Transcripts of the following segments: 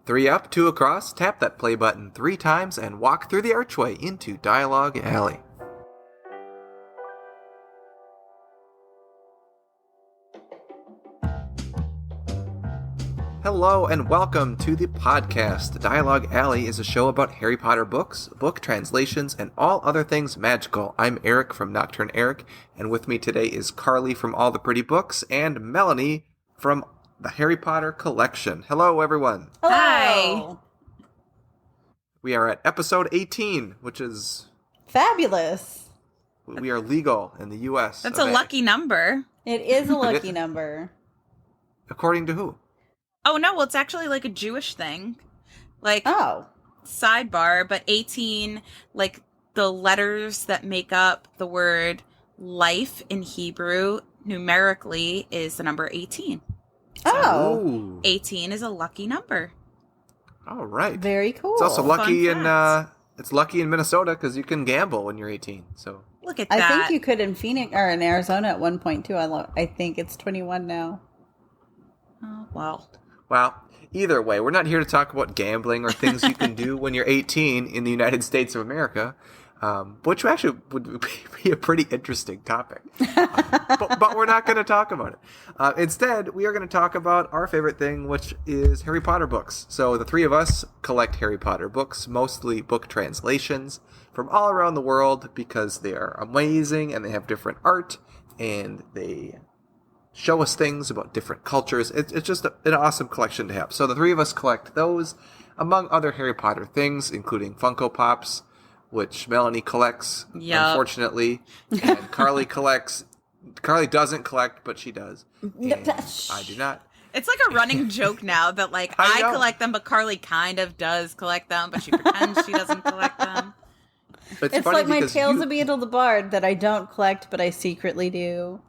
3 up, 2 across, tap that play button 3 times, and walk through the archway into Dialogue Alley. Hello and welcome to the podcast. Dialogue Alley is a show about Harry Potter books, book translations, and all other things magical. I'm Erik from Nocturne Erik, and with me today is Carly from All the Pretty Books and Melanie from the Harry Potter Collection. Hello, everyone. Hello. Hi. We are at episode 18, which is... Fabulous. We are legal in the U.S. That's a lucky number. It is a lucky number. According to who? Oh, no, well, it's actually like a Jewish thing. Like, sidebar, but 18, like, the letters that make up the word life in Hebrew, numerically, is the number 18. So, Ooh. 18 is a lucky number. All right. Very cool. It's also lucky Fun it's lucky in Minnesota because you can gamble when you're 18. So Look at that. I think you could in Phoenix or in Arizona at one point too. I think it's 21 now. Oh, well. Well, either way, we're not here to talk about gambling or things you can do when you're 18 in the United States of America, which actually would be a pretty interesting topic. But we're not going to talk about it. Instead, we are going to talk about our favorite thing, which is Harry Potter books. So the three of us collect Harry Potter books, mostly book translations from all around the world because they are amazing and they have different art and they show us things about different cultures. It's just an awesome collection to have. So the three of us collect those, among other Harry Potter things, including Funko Pops, which Melanie collects, unfortunately, and Carly collects. Carly doesn't collect, but she does. And I do not. It's like a running joke now that, like, I collect them, but Carly kind of does collect them, but she pretends she doesn't collect them. It's like my Tales of Beedle the Bard that I don't collect, but I secretly do.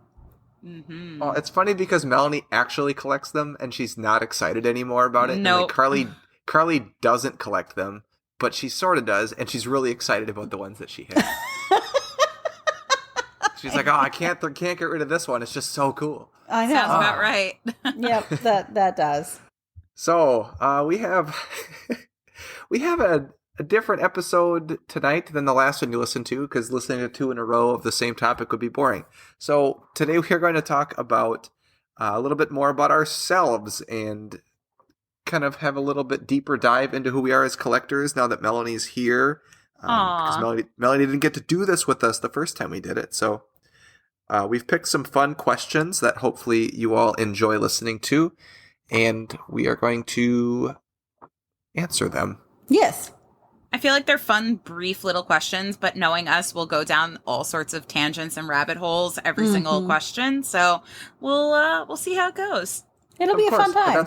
Mm-hmm. Well, it's funny because Melanie actually collects them, and she's not excited anymore about it. No, nope. Carly doesn't collect them, but she sort of does, and she's really excited about the ones that she has. She's like, "Oh, I can't get rid of this one. It's just so cool." I know. Sounds about right. Yep, that does. So we have a different episode tonight than the last one you listened to, because listening to 2 in a row of the same topic would be boring. So today we are going to talk about a little bit more about ourselves and kind of have a little bit deeper dive into who we are as collectors now that Melanie's here. Because Melanie didn't get to do this with us the first time we did it. So we've picked some fun questions that hopefully you all enjoy listening to, and we are going to answer them. Yes. I feel like they're fun, brief little questions, but knowing us, we'll go down all sorts of tangents and rabbit holes every single question. So we'll see how it goes. It'll be a fun time.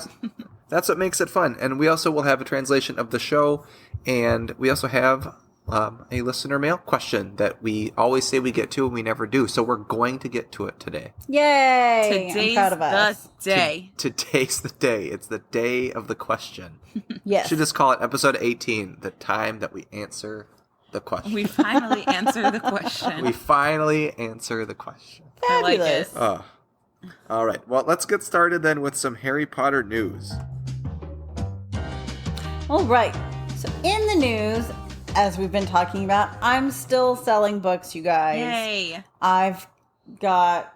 That's what makes it fun. And we also will have a translation of the show, and we also have a listener mail question that we always say we get to and we never do. So we're going to get to it today. Yay! Today's I'm proud of us. the day. Today's the day. It's the day of the question. Yes. Should just call it episode 18, the time that we answer the question. We finally answer the question. We finally answer the question. Fabulous. I like it. All right. Well, let's get started then with some Harry Potter news. All right. So in the news, as we've been talking about, I'm still selling books, you guys. Yay. I've got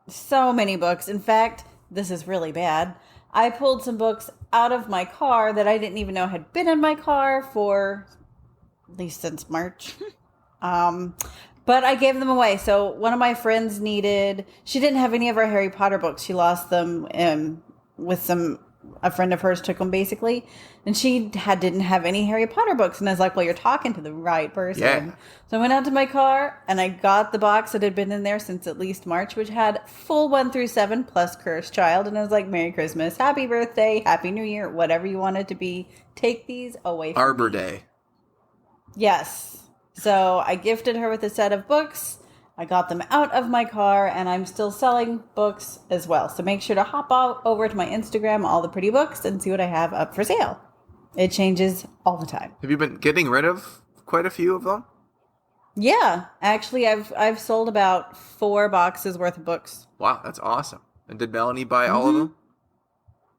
so many books. In fact, this is really bad. I pulled some books out of my car that I didn't even know had been in my car for at least since March. But I gave them away. So one of my friends she didn't have any of our Harry Potter books. She lost them with a friend of hers took them basically. And she didn't have any Harry Potter books. And I was like, well, you're talking to the right person. Yeah. So I went out to my car and I got the box that had been in there since at least March, which had full 1 through 7 plus Cursed Child. And I was like, Merry Christmas, Happy Birthday, Happy New Year, whatever you want it to be. Take these away from Arbor me. Day. Yes. So I gifted her with a set of books. I got them out of my car, and I'm still selling books as well. So make sure to hop over to my Instagram, All the Pretty Books, and see what I have up for sale. It changes all the time. Have you been getting rid of quite a few of them? Yeah. Actually, I've sold about 4 boxes worth of books. Wow, that's awesome. And did Melanie buy all of them?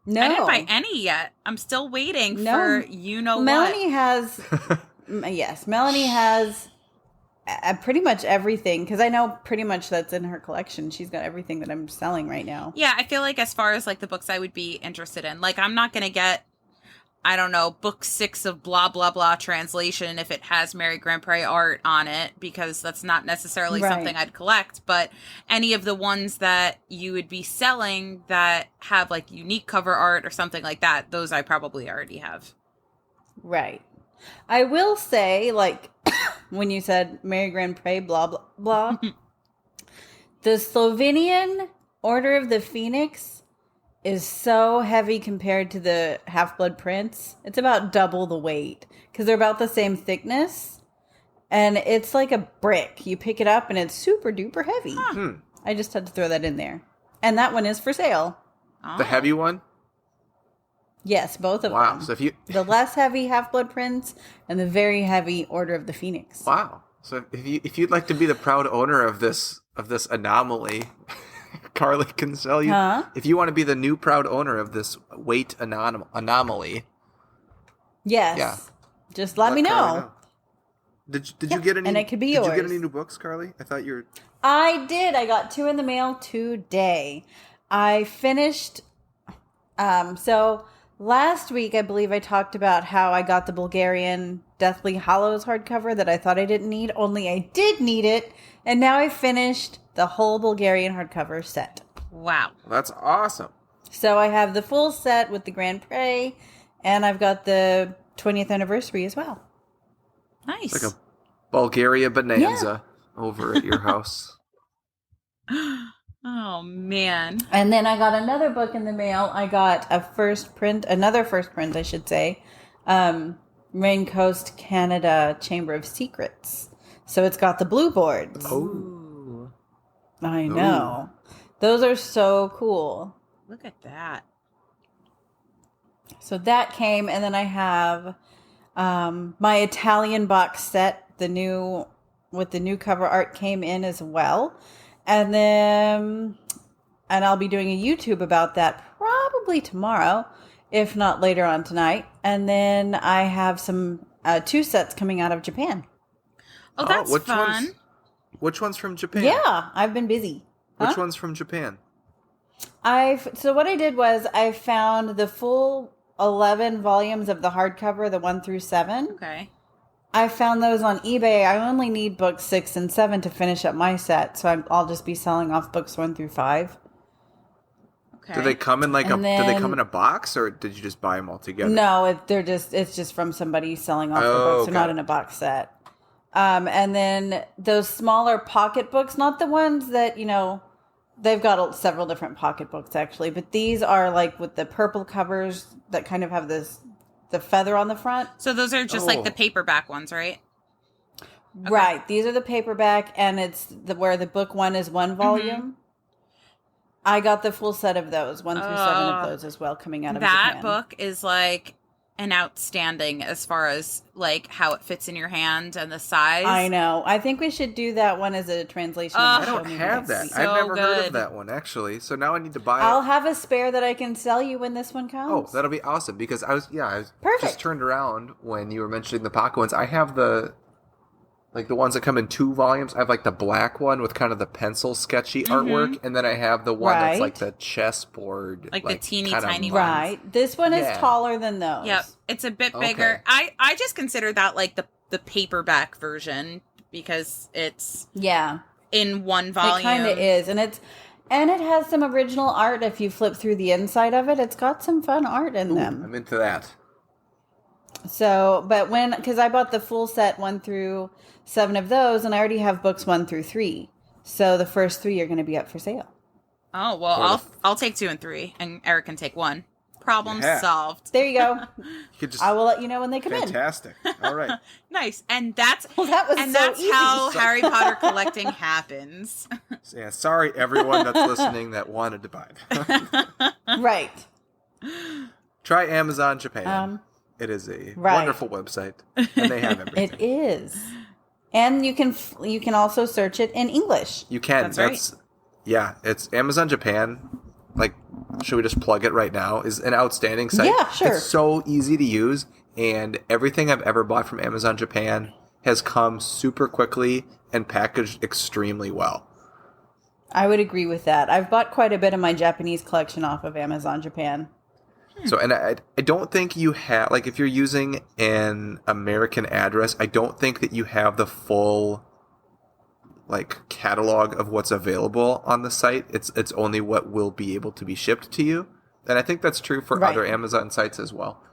No. I didn't buy any yet. I'm still waiting for Melanie has... Yes, Melanie has pretty much everything, because I know pretty much that's in her collection. She's got everything that I'm selling right now. Yeah, I feel like as far as, like, the books I would be interested in, like, I'm not going to get, I don't know, book 6 of blah, blah, blah translation if it has Mary Grandpré art on it, because that's not necessarily something I'd collect. But any of the ones that you would be selling that have, like, unique cover art or something like that, those I probably already have. Right. I will say, like, when you said Mary Grandpré, blah, blah, blah, the Slovenian Order of the Phoenix is so heavy compared to the Half-Blood Prince. It's about double the weight, because they're about the same thickness, and it's like a brick. You pick it up, and it's super duper heavy. I just had to throw that in there. And that one is for sale. The heavy one? Yes, both of them. Wow. So the less heavy Half-Blood Prince and the very heavy Order of the Phoenix. Wow. So if you'd like to be the proud owner of this anomaly, Carly can sell you. If you want to be the new proud owner of this weight anomaly. Yes. Yeah. Just let me know. Did you get any? And it could be yours. Did you get any new books, Carly? I thought you were. I did. I got 2 in the mail today. I finished. So last week, I believe I talked about how I got the Bulgarian Deathly Hallows hardcover that I thought I didn't need, only I did need it. And now I finished the whole Bulgarian hardcover set. Wow. That's awesome. So I have the full set with the Grand Prix, and I've got the 20th anniversary as well. Nice. It's like a Bulgaria bonanza over at your house. Oh, man. And then I got another book in the mail. I got another first print, I should say. Rain Coast Canada Chamber of Secrets. So it's got the blue boards. Oh. I know. Ooh. Those are so cool. Look at that. So that came, and then I have my Italian box set, with the new cover art came in as well. And I'll be doing a YouTube about that probably tomorrow, if not later on tonight. And then I have some 2 sets coming out of Japan. Oh, that's fun. Which one's from Japan? Yeah, I've been busy. Which one's from Japan? So what I did was I found the full 11 volumes of the hardcover, the 1 through 7. Okay. I found those on eBay. I only need books 6 and 7 to finish up my set, so I'll just be selling off books 1 through 5. Okay. Do they come in do they come in a box, or did you just buy them all together? No, it's just from somebody selling off the books. They're not in a box set. And then those smaller pocket books, not the ones that, they've got several different pocket books actually, but these are like with the purple covers that kind of have the feather on the front. So those are just like the paperback ones, right? Okay. Right. These are the paperback, and it's where the book 1 is 1 volume. Mm-hmm. I got the full set of those, 1 through 7 of those as well, coming out of Japan. That book is like an outstanding as far as like how it fits in your hand and the size. I know. I think we should do that one as a translation. I don't have that. So I've never heard of that one, actually. So now I need to buy it. I'll have a spare that I can sell you when this one comes. Oh, that'll be awesome, because I was Perfect. Just turned around when you were mentioning the pocket ones. I have the ones that come in 2 volumes. I have like the black one with kind of the pencil sketchy artwork, and then I have the one that's like the chessboard, like the teeny kind of tiny one. Right. This one is taller than those. Yep, it's a bit bigger. I just consider that like the paperback version, because it's in 1 volume. It kind of is, and it has some original art. If you flip through the inside of it, it's got some fun art in them. I'm into that. So, but because I bought the full set 1 through 7 of those, and I already have books 1 through 3. So the first 3 are going to be up for sale. Oh, well, I'll take 2 and 3, and Eric can take 1. Problem solved. There you go. I will let you know when they come in. Fantastic. All right. Nice. And that's easy. how Harry Potter collecting happens. Yeah, sorry everyone that's listening that wanted to buy it. Right. Try Amazon Japan. It is a wonderful website, and they have everything. It is. And you can also search it in English. You can. That's right. Yeah, it's Amazon Japan. Like should we just plug it right now, is an outstanding site. Yeah, sure. It's so easy to use, and everything I've ever bought from Amazon Japan has come super quickly and packaged extremely well. I would agree with that. I've bought quite a bit of my Japanese collection off of Amazon Japan. So, and I don't think you have, like, if you're using an American address, I don't think that you have the full, like, catalog of what's available on the site. It's only what will be able to be shipped to you. And I think that's true for other Amazon sites as well.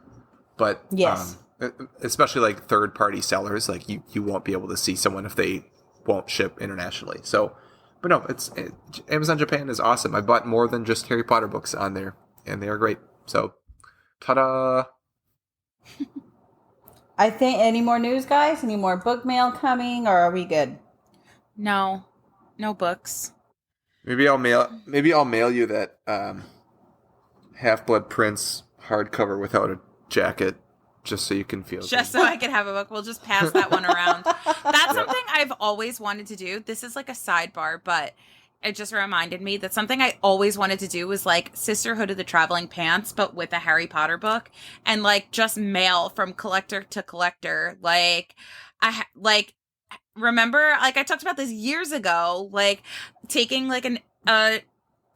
But, yes. Especially, like, third-party sellers, like, you won't be able to see someone if they won't ship internationally. So, but no, Amazon Japan is awesome. I bought more than just Harry Potter books on there, and they are great. So, ta-da! I think, any more news, guys? Any more book mail coming, or are we good? No books. Maybe I'll mail you that Half-Blood Prince hardcover without a jacket, just so you can feel. Just so I can have a book. We'll just pass that one around. That's something I've always wanted to do. This is like a sidebar, but it just reminded me that something I always wanted to do was like Sisterhood of the Traveling Pants, but with a Harry Potter book, and like just mail from collector to collector. Like remember, like I talked about this years ago, like taking like a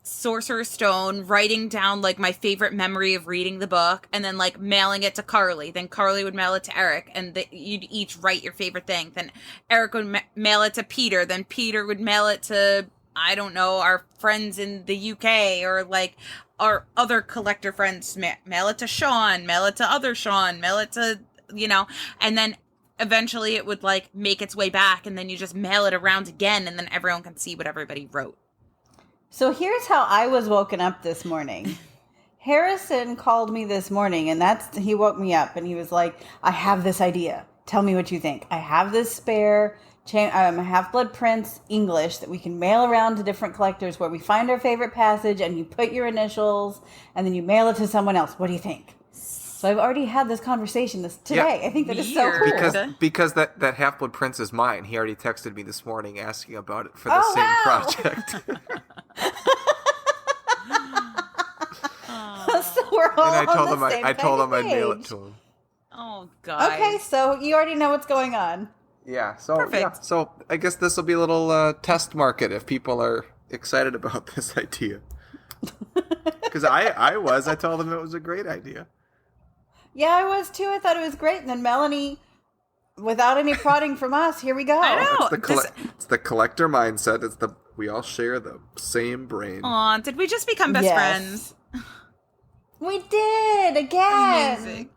Sorcerer's Stone, writing down like my favorite memory of reading the book, and then like mailing it to Carly. Then Carly would mail it to Erik, and you'd each write your favorite thing. Then Erik would mail it to Peter. Then Peter would mail it to, I don't know, our friends in the UK, or like our other collector friends. Mail it to Sean, mail it to other Sean, mail it to, and then eventually it would like make its way back, and then you just mail it around again, and then everyone can see what everybody wrote. So here's how I was woken up this morning. Harrison called me this morning, and he woke me up, and he was like, I have this idea. Tell me what you think. I have this spare Half-Blood Prince English that we can mail around to different collectors, where we find our favorite passage, and you put your initials, and then you mail it to someone else. What do you think? So I've already had this conversation today. Yeah, I think that is so cool. Because that Half-Blood Prince is mine. He already texted me this morning asking about it for the same project. So we're all and I told him I'd mail it to him. Oh, God. Okay, so you already know what's going on. Yeah, so perfect. Yeah, so I guess this will be a little test market if people are excited about this idea. Because I told them it was a great idea. Yeah, I was too. I thought it was great. And then Melanie, without any prodding from us, here we go. I know. It's the collector mindset. We all share the same brain. Aw, did we just become best friends? We did, again. Amazing.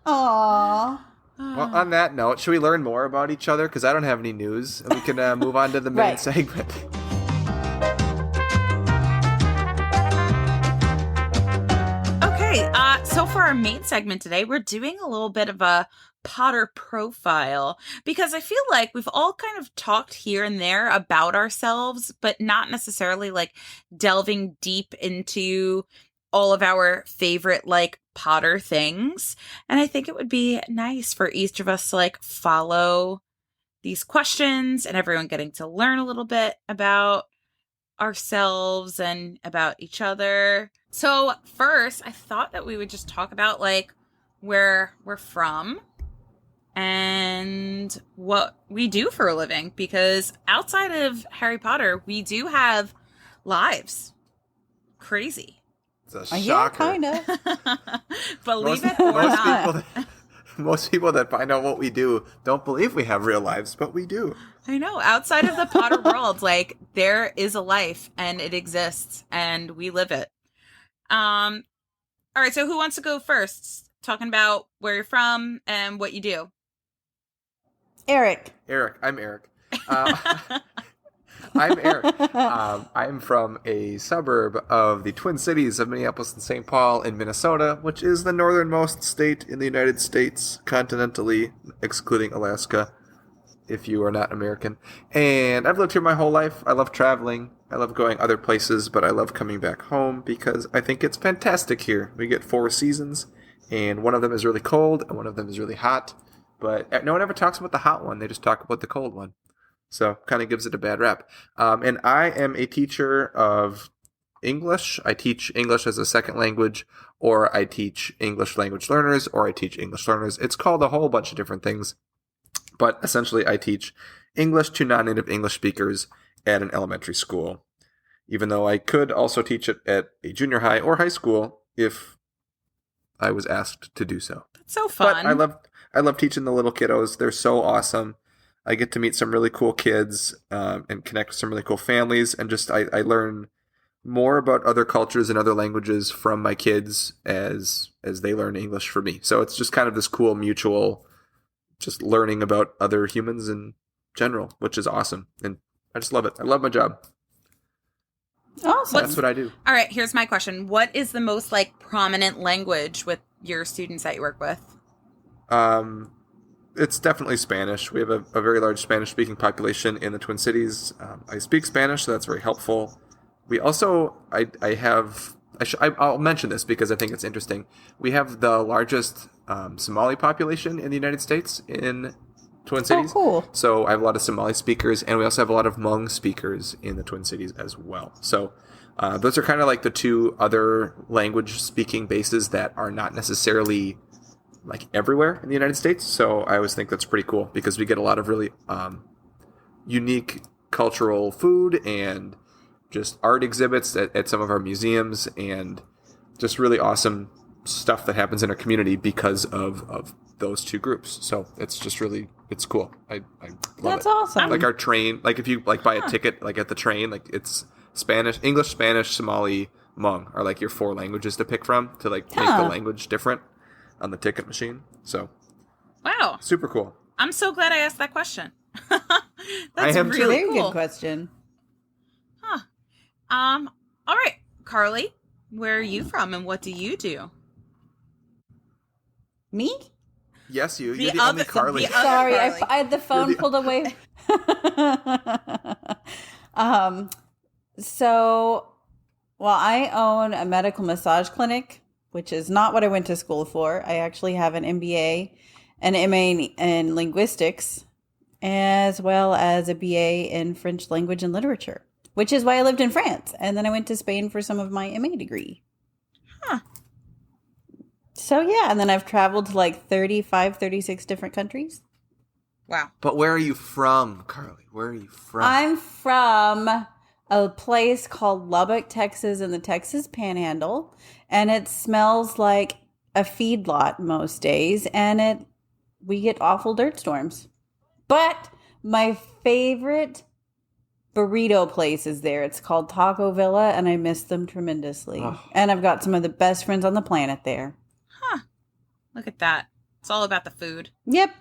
Aww. Well, on that note, should we learn more about each other? Because I don't have any news. And we can move on to the main segment. So for our main segment today, we're doing a little bit of a Potter profile, because I feel like we've all kind of talked here and there about ourselves, but not necessarily like delving deep into all of our favorite like Potter things. And I think it would be nice for each of us to like follow these questions and everyone getting to learn a little bit about ourselves and about each other. So first, I thought that we would just talk about like where we're from and what we do for a living, because outside of Harry Potter, we do have lives. Crazy. It's a shocker. Yeah, kind of. Believe it or not. Most people that find out what we do don't believe we have real lives, but we do. I know. Outside of the Potter world, like, there is a life, and it exists, and we live it. All right, so who wants to go first? Talking about where you're from and what you do. Erik. I'm Erik. I'm Erik. I'm from a suburb of the Twin Cities of Minneapolis and St. Paul in Minnesota, which is the northernmost state in the United States, continentally, excluding Alaska, if you are not American. And I've lived here my whole life. I love traveling. I love going other places, but I love coming back home because I think it's fantastic here. We get 4 seasons, and one of them is really cold, and one of them is really hot. But no one ever talks about the hot one. They just talk about the cold one. So kind of gives it a bad rap. And I am a teacher of English. I teach English as a second language, or I teach English language learners, or I teach English learners. It's called a whole bunch of different things, but essentially I teach English to non-native English speakers at an elementary school, even though I could also teach it at a junior high or high school if I was asked to do so. That's so fun. But I love teaching the little kiddos. They're so awesome. I get to meet some really cool kids and connect with some really cool families, and just I learn more about other cultures and other languages from my kids as they learn English for me. So it's just kind of this cool mutual just learning about other humans in general, which is awesome. And I just love it. I love my job. Awesome. That's what I do. All right, here's my question. What is the most like prominent language with your students that you work with? It's definitely Spanish. We have a very large Spanish-speaking population in the Twin Cities. I speak Spanish, so that's very helpful. We also, I'll mention this because I think it's interesting. We have the largest Somali population in the United States in Twin Cities. Oh, cool. So I have a lot of Somali speakers, and we also have a lot of Hmong speakers in the Twin Cities as well. So those are kind of like the two other language-speaking bases that are not necessarily like everywhere in the United States. So I always think that's pretty cool because we get a lot of really unique cultural food and just art exhibits at some of our museums, and just really awesome stuff that happens in our community because of those two groups. So it's just really, it's cool. I love That's it. awesome. Like our train, like if you like buy a ticket like at the train, like it's Spanish, English, Spanish, Somali, Hmong are like your 4 languages to pick from to like make the language different on the ticket machine. So wow, super cool. I'm so glad I asked that question. That's I am too. really Very cool. good question. Huh. All right, Carly, where are you from and what do you do? Me? Yes, you. The You're the other- only Carly. the other- Sorry, Carly. I had the phone You're the- pulled away. I own a medical massage clinic, which is not what I went to school for. I actually have an MBA, an MA in linguistics, as well as a BA in French language and literature, which is why I lived in France. And then I went to Spain for some of my MA degree. Huh. So, yeah. And then I've traveled to like 35, 36 different countries. Wow. But where are you from, Carly? Where are you from? I'm from a place called Lubbock, Texas, in the Texas Panhandle. And it smells like a feedlot most days. And we get awful dirt storms. But my favorite burrito place is there. It's called Taco Villa, and I miss them tremendously. Oh. And I've got some of the best friends on the planet there. Huh. Look at that. It's all about the food. Yep.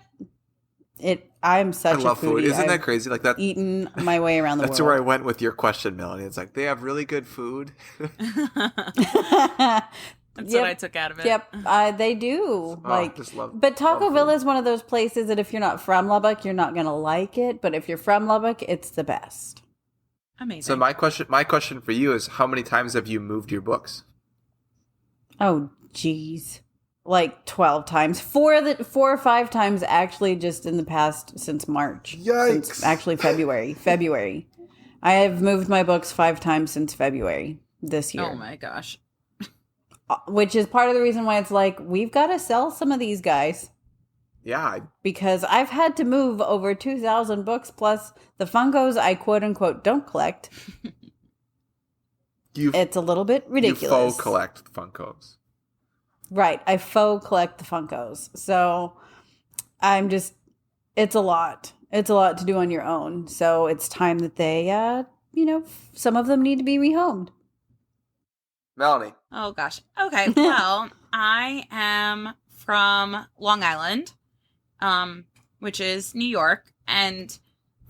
I'm such I love a foodie. food. Isn't that I've crazy? Like that. eaten my way around the That's world. where I went with your question, Melanie. It's like they have really good food. That's Yep. what I took out of it. Yep, they do. Just love. But Taco love Villa food. is one of those places that if you're not from Lubbock, you're not going to like it. But if you're from Lubbock, it's the best. Amazing. So my question for you is, how many times have you moved your books? Oh, geez. Like 12 times. 4 or 5 times actually just in the past since March. Yikes. Since actually February. I have moved my books 5 times since February this year. Oh my gosh. Which is part of the reason why it's like, we've got to sell some of these guys. Yeah. Because I've had to move over 2,000 books plus the Funkos I quote unquote don't collect. It's a little bit ridiculous. You faux collect Funkos. Right. I faux collect the Funkos. So it's a lot. It's a lot to do on your own. So it's time that they, some of them need to be rehomed. Melanie. Oh gosh. Okay. Well, I am from Long Island, which is New York. And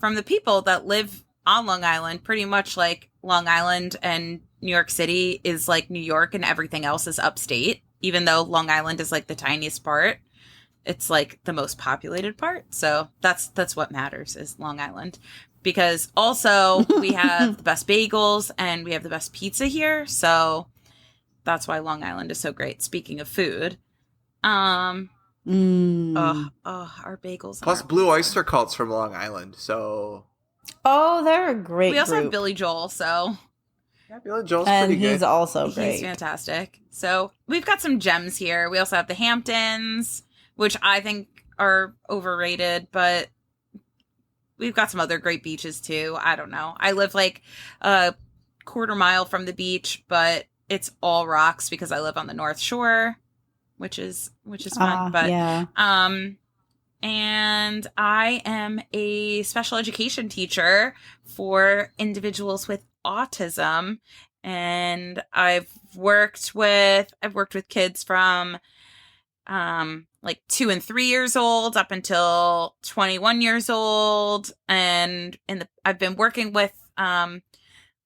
from the people that live on Long Island, pretty much like Long Island and New York City is like New York and everything else is upstate. Even though Long Island is like the tiniest part, it's like the most populated part. So that's what matters is Long Island. Because also we have the best bagels and we have the best pizza here. So that's why Long Island is so great. Speaking of food. Our bagels. Plus and our Blue pizza. Oyster Cult's from Long Island, so... Oh, they're a great We also group. have Billy Joel, so... Yeah, Billy Joel's and pretty good. he's also great. He's fantastic. So we've got some gems here. We also have the Hamptons, which I think are overrated, but we've got some other great beaches too. I don't know. I live like a quarter mile from the beach, but it's all rocks because I live on the North Shore, which is fun. But yeah. And I am a special education teacher for individuals with autism, and I've worked with kids from like 2 and 3 years old up until 21 years old, and I've been working with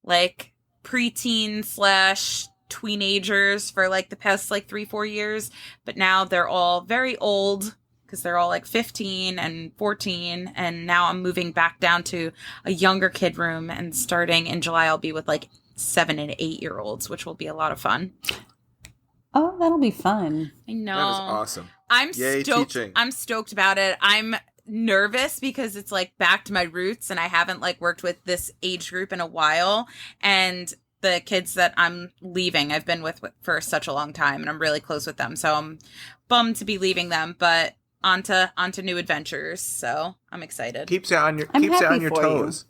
like preteen / teenagers for like the past like 3-4 years, but now they're all very old because they're all like 15 and 14, and now I'm moving back down to a younger kid room, and starting in July I'll be with like 7 and 8 year olds, which will be a lot of fun. Oh, that'll be fun. I know. That is awesome. Yay, stoked. Teaching. I'm stoked about it. I'm nervous because it's like back to my roots, and I haven't like worked with this age group in a while, and the kids that I'm leaving I've been with for such a long time, and I'm really close with them, so I'm bummed to be leaving them, but onto new adventures, so I'm excited. Keeps you on your toes.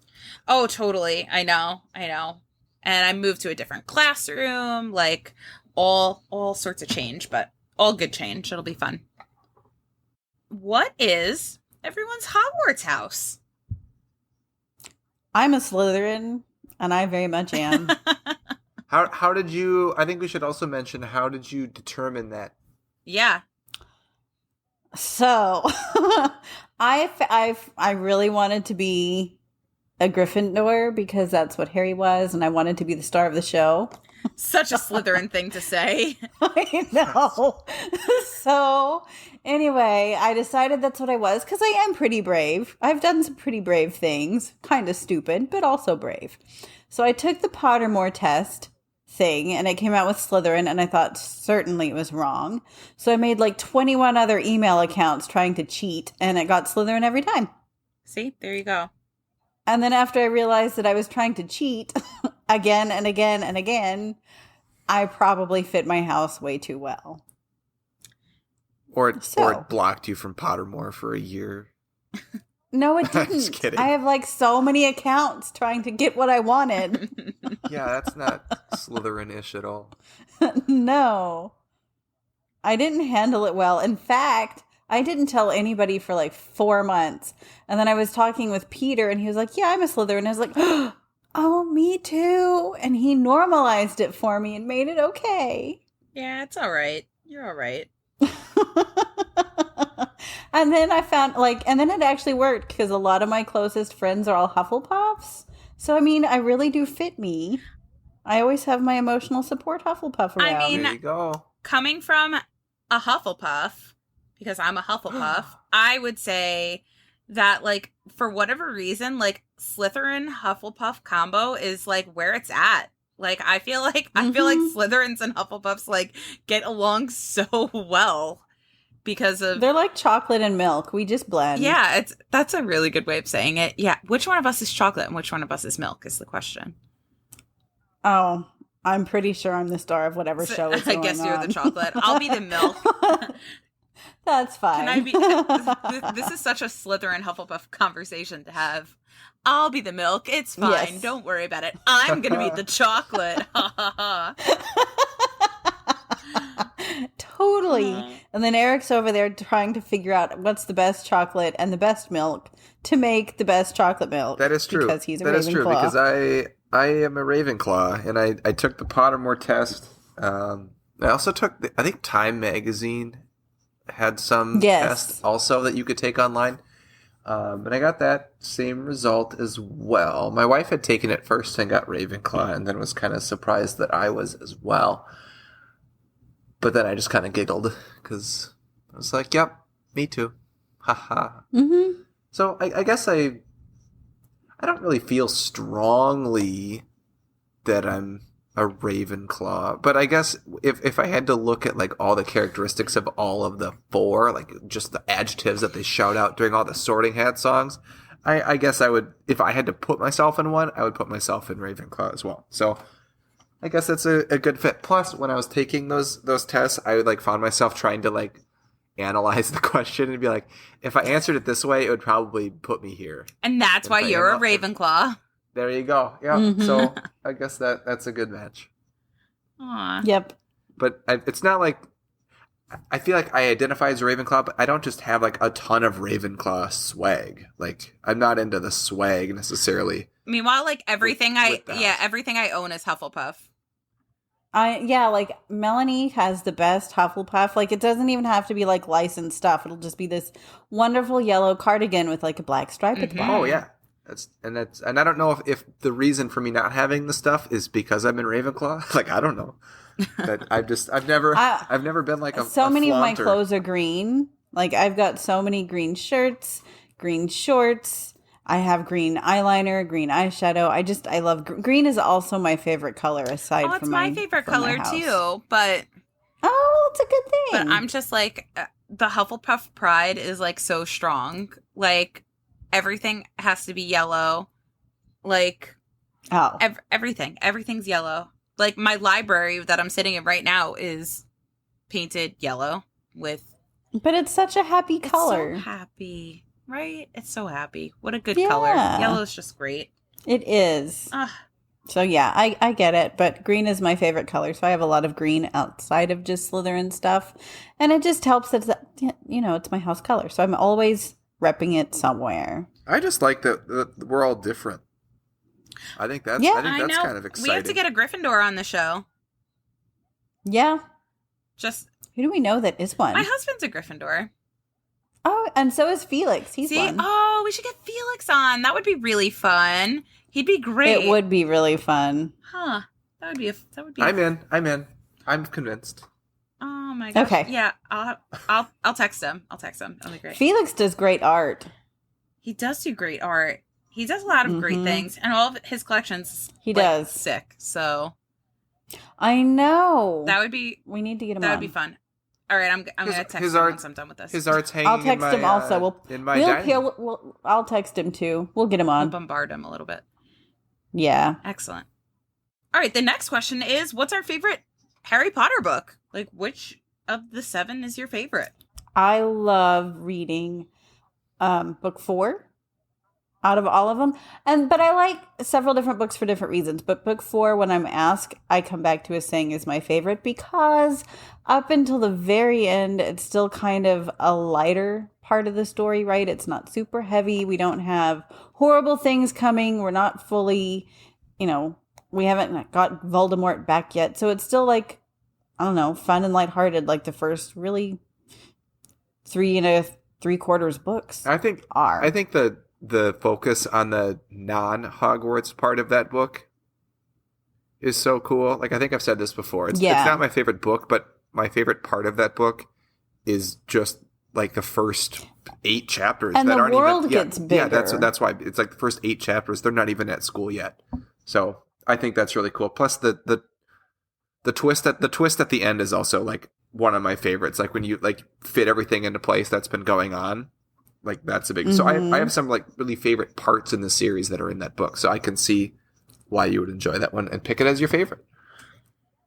Oh, totally. I know. And I moved to a different classroom, like all sorts of change, but all good change. It'll be fun. What is everyone's Hogwarts house? I'm a Slytherin, and I very much am. How did you? I think we should also mention, how did you determine that? Yeah. So, I really wanted to be a Gryffindor because that's what Harry was, and I wanted to be the star of the show. Such a Slytherin thing to say. I know. So, anyway, I decided that's what I was because I am pretty brave. I've done some pretty brave things. Kind of stupid, but also brave. So I took the Pottermore test thing, and it came out with Slytherin, and I thought certainly it was wrong. So I made like 21 other email accounts trying to cheat, and it got Slytherin every time. See, there you go. And then after I realized that I was trying to cheat again and again and again, I probably fit my house way too well. Or it blocked you from Pottermore for a year. No, it didn't. Just kidding. I have like so many accounts trying to get what I wanted. Yeah, that's not Slytherin-ish at all. No. I didn't handle it well. In fact, I didn't tell anybody for like 4 months. And then I was talking with Peter, and he was like, yeah, I'm a Slytherin. I was like, oh, me too. And he normalized it for me and made it okay. Yeah, it's all right. You're all right. And then I found and then it actually worked because a lot of my closest friends are all Hufflepuffs. So, I mean, I really do fit me. I always have my emotional support Hufflepuff around. I mean, there you go. Coming from a Hufflepuff, because I'm a Hufflepuff, I would say that, like, for whatever reason, like, Slytherin Hufflepuff combo is like where it's at. Like, I feel like Slytherins and Hufflepuffs like get along so well because of they're like chocolate and milk. We just blend. Yeah, that's a really good way of saying it. Yeah, which one of us is chocolate and which one of us is milk is the question. Oh, I'm pretty sure I'm the star of whatever show is going on. I guess you're the chocolate. I'll be the milk. That's fine. Can I be? This is such a Slytherin Hufflepuff conversation to have. I'll be the milk. It's fine. Yes. Don't worry about it. I'm going to be the chocolate. Totally. And then Eric's over there trying to figure out what's the best chocolate and the best milk to make the best chocolate milk. That is true. Because he's a Ravenclaw. That is true because I am a Ravenclaw, and I took the Pottermore test. I also took, I think Time Magazine had some test also that you could take online. But I got that same result as well. My wife had taken it first and got Ravenclaw, and then was kind of surprised that I was as well. But then I just kind of giggled because I was like, "Yep, me too." Haha. Mm-hmm. So I guess I don't really feel strongly that I'm a Ravenclaw, but I guess if I had to look at like all the characteristics of all of the four, like just the adjectives that they shout out during all the Sorting Hat songs, I guess I would, if I had to put myself in one, I would put myself in Ravenclaw as well. So I guess that's a good fit. Plus, when I was taking those tests, I like found myself trying to like analyze the question and be like, if I answered it this way, it would probably put me here. And that's why you're a Ravenclaw. There you go. Yeah. Mm-hmm. So I guess that's a good match. Aww. Yep. But it's not like I feel like I identify as a Ravenclaw, but I don't just have like a ton of Ravenclaw swag. Like I'm not into the swag necessarily. Meanwhile, like everything everything I own is Hufflepuff. Like Melanie has the best Hufflepuff. Like it doesn't even have to be like licensed stuff. It'll just be this wonderful yellow cardigan with like a black stripe at the bottom. Oh yeah. And I don't know if the reason for me not having the stuff is because I'm in Ravenclaw. Like I don't know. But I've never been like so many flaunter. of my clothes are green. Like I've got so many green shirts, green shorts. I have green eyeliner, green eyeshadow. I love green is also my favorite color aside from my favorite color too, but it's a good thing. But I'm just like the Hufflepuff pride is like so strong. Like everything has to be yellow. Like everything's yellow. Like my library that I'm sitting in right now is painted yellow with. But it's such a happy color. It's so happy. Right? It's so happy. What a good color. Yellow is just great. It is. So yeah, I get it. But green is my favorite color. So I have a lot of green outside of just Slytherin stuff. And it just helps that, it's my house color. So I'm always repping it somewhere. I just like that we're all different. I think that's kind of exciting. We have to get a Gryffindor on the show. Yeah. Just who do we know that is one? My husband's a Gryffindor. Oh, and so is Felix. He's one. Oh, we should get Felix on. That would be really fun. He'd be great. It would be really fun. Huh. That would be. I'm in. I'm convinced. Oh my gosh. Okay. Yeah. I'll text him. That'll be great. Felix does great art. He does do great art. He does a lot of great things, and all of his collections. He does sick. So. I know. That would be. We need to get him. That would be fun. All right, I'm gonna text him once I'm done with this. His art's hanging. I'll text him also. I'll text him too. We'll get him on. We'll bombard him a little bit. Yeah. Excellent. All right, the next question is, what's our favorite Harry Potter book? Like, which of the 7 is your favorite? I love reading book 4 out of all of them. But I like several different books for different reasons. But book 4, when I'm asked, I come back to as saying is my favorite because up until the very end, it's still kind of a lighter part of the story, right? It's not super heavy. We don't have horrible things coming. We're not fully, we haven't got Voldemort back yet. So it's still like, I don't know, fun and lighthearted, like the first really 3 3/4 books I think the focus on the non-Hogwarts part of that book is so cool. Like, I think I've said this before. It's not my favorite book, but my favorite part of that book is just like the first 8 chapters and that the aren't world even gets bigger. Yeah, that's why it's like the first 8 chapters. They're not even at school yet. So I think that's really cool. Plus the twist at the end is also like one of my favorites. Like when you like fit everything into place that's been going on. Like that's a big. So I have some like really favorite parts in the series that are in that book. So I can see why you would enjoy that one and pick it as your favorite.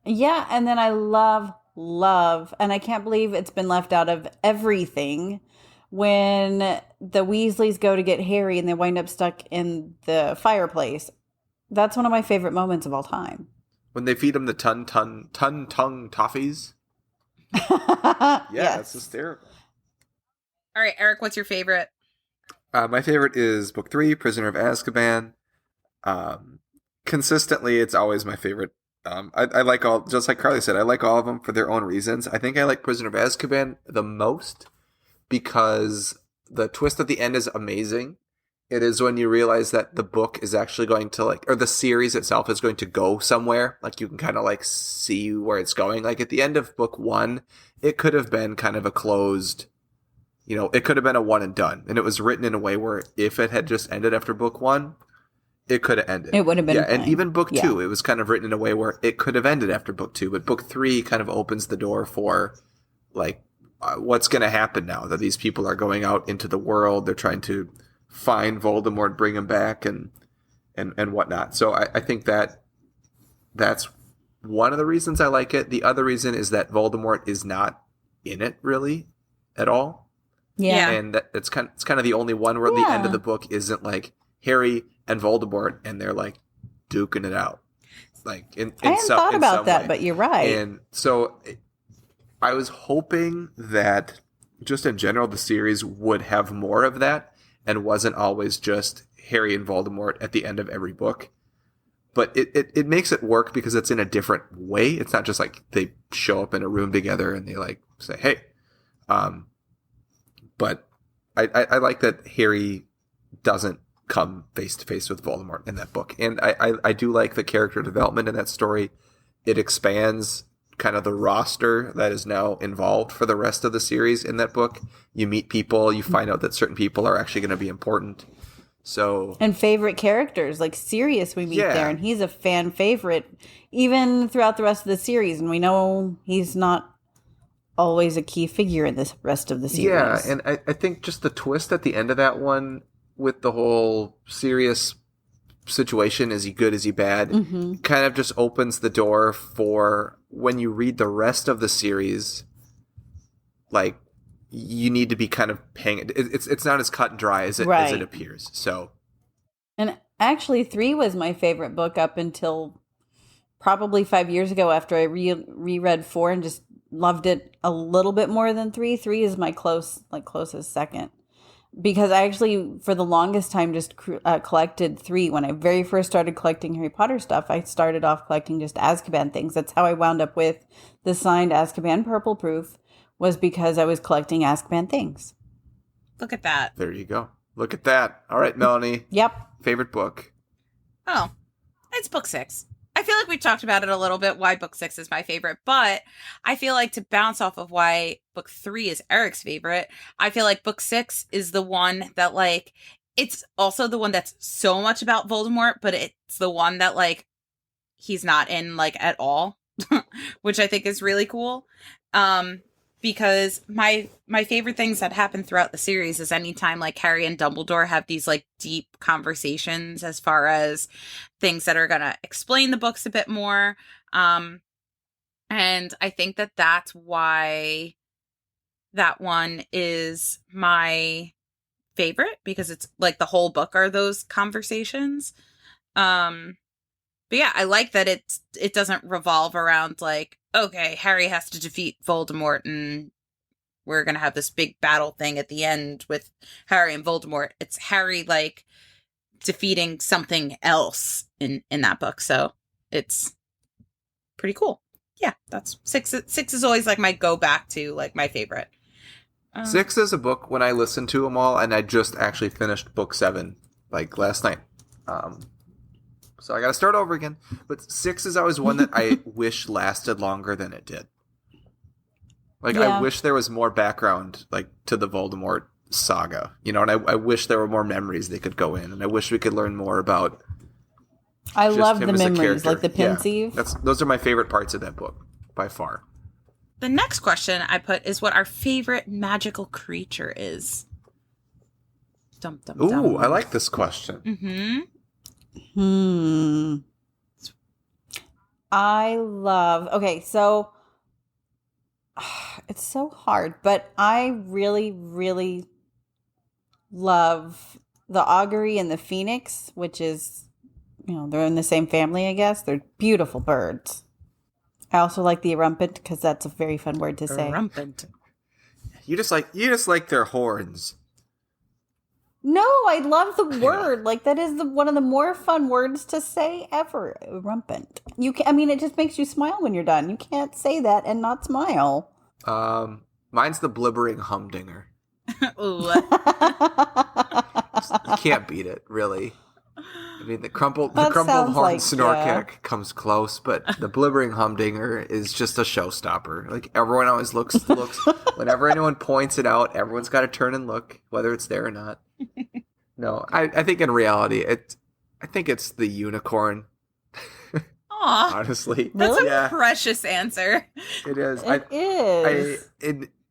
Yeah, and then I love, and I can't believe it's been left out of everything when the Weasleys go to get Harry and they wind up stuck in the fireplace. That's one of my favorite moments of all time. When they feed him the ton toffees. It's hysterical. All right, Eric, what's your favorite? My favorite is book 3, Prisoner of Azkaban. Consistently, it's always my favorite. I like all, just like Carly said, I like all of them for their own reasons. I think I like Prisoner of Azkaban the most because the twist at the end is amazing. It is when you realize that the book is actually going to or the series itself is going to go somewhere. Like you can kind of like see where it's going. Like at the end of book 1, it could have been kind of a closed, it could have been a one and done. And it was written in a way where if it had just ended after book 1, it could have ended. It would have been fine. And even book 2, it was kind of written in a way where it could have ended after book 2. But book 3 kind of opens the door for like what's going to happen now that these people are going out into the world. They're trying to find Voldemort, bring him back, and whatnot. So I think that's one of the reasons I like it. The other reason is that Voldemort is not in it really at all. Yeah. And it's kind of the only one where the end of the book isn't like Harry and Voldemort and they're like duking it out. Like I hadn't thought about that, but you're right. And so I was hoping that just in general the series would have more of that and wasn't always just Harry and Voldemort at the end of every book. But it makes it work because it's in a different way. It's not just like they show up in a room together and they like say, hey. But I like that Harry doesn't come face to face with Voldemort in that book. And I do like the character development in that story. It expands kind of the roster that is now involved for the rest of the series in that book. You meet people, you find out that certain people are actually going to be important. So and favorite characters, like Sirius we meet there, and he's a fan favorite even throughout the rest of the series, and we know he's not always a key figure in this rest of the series. Yeah, and I think just the twist at the end of that one with the whole Sirius situation, is he good, is he bad, kind of just opens the door for when you read the rest of the series, like, you need to be kind of paying it. It's not as cut and dry as it appears. So, and actually, 3 was my favorite book up until probably 5 years ago after I reread 4 and just loved it a little bit more than 3. 3 is my closest second. Because I actually, for the longest time, just collected 3. When I very first started collecting Harry Potter stuff, I started off collecting just Azkaban things. That's how I wound up with the signed Azkaban Purple Proof, was because I was collecting Azkaban things. Look at that. There you go. Look at that. All right, Melanie. Yep. Favorite book? Oh, it's book 6. I feel like we talked about it a little bit, why book 6 is my favorite, but I feel like to bounce off of why book 3 is Eric's favorite, I feel like book 6 is the one that, like, it's also the one that's so much about Voldemort, but it's the one that, like, he's not in, like, at all, which I think is really cool. Because my favorite things that happen throughout the series is anytime, like, Harry and Dumbledore have these, like, deep conversations as far as things that are going to explain the books a bit more. And I think that that's why that one is my favorite, because it's, like, the whole book are those conversations. But yeah, I like that it doesn't revolve around, like, okay, Harry has to defeat Voldemort and we're going to have this big battle thing at the end with Harry and Voldemort. It's Harry, like, defeating something else in that book. So it's pretty cool. Yeah, that's 6. 6 is always, like, my go back to, like, my favorite. 6 is a book when I listened to them all, and I just actually finished book 7, like, last night. So I got to start over again. But 6 is always one that I wish lasted longer than it did. Like, I wish there was more background, like, to the Voldemort saga. You know, and I wish there were more memories they could go in. And I wish we could learn more about I love the memories, like the pensieve. Yeah, those are my favorite parts of that book, by far. The next question I put is what our favorite magical creature is. Dum, dum, dum. Ooh, I like this question. Mm-hmm. I love, okay, so it's so hard, but I really, really love the augury and the phoenix, which is, you know, they're in the same family, I guess. They're beautiful birds. I also like the erumpent because that's a very fun word to say. Erumpent. You just like their horns. No, I love the word. Like, that is one of the more fun words to say ever. Rampant. It just makes you smile when you're done. You can't say that and not smile. Mine's the blibbering humdinger. Ooh. You can't beat it, really. I mean, the crumpled horn like, Snorkick comes close, but the blibbering humdinger is just a showstopper. Like, everyone always looks. Whenever anyone points it out, everyone's got to turn and look, whether it's there or not. No, I think in reality, I think it's the unicorn. Aw, honestly, that's a precious answer. It is.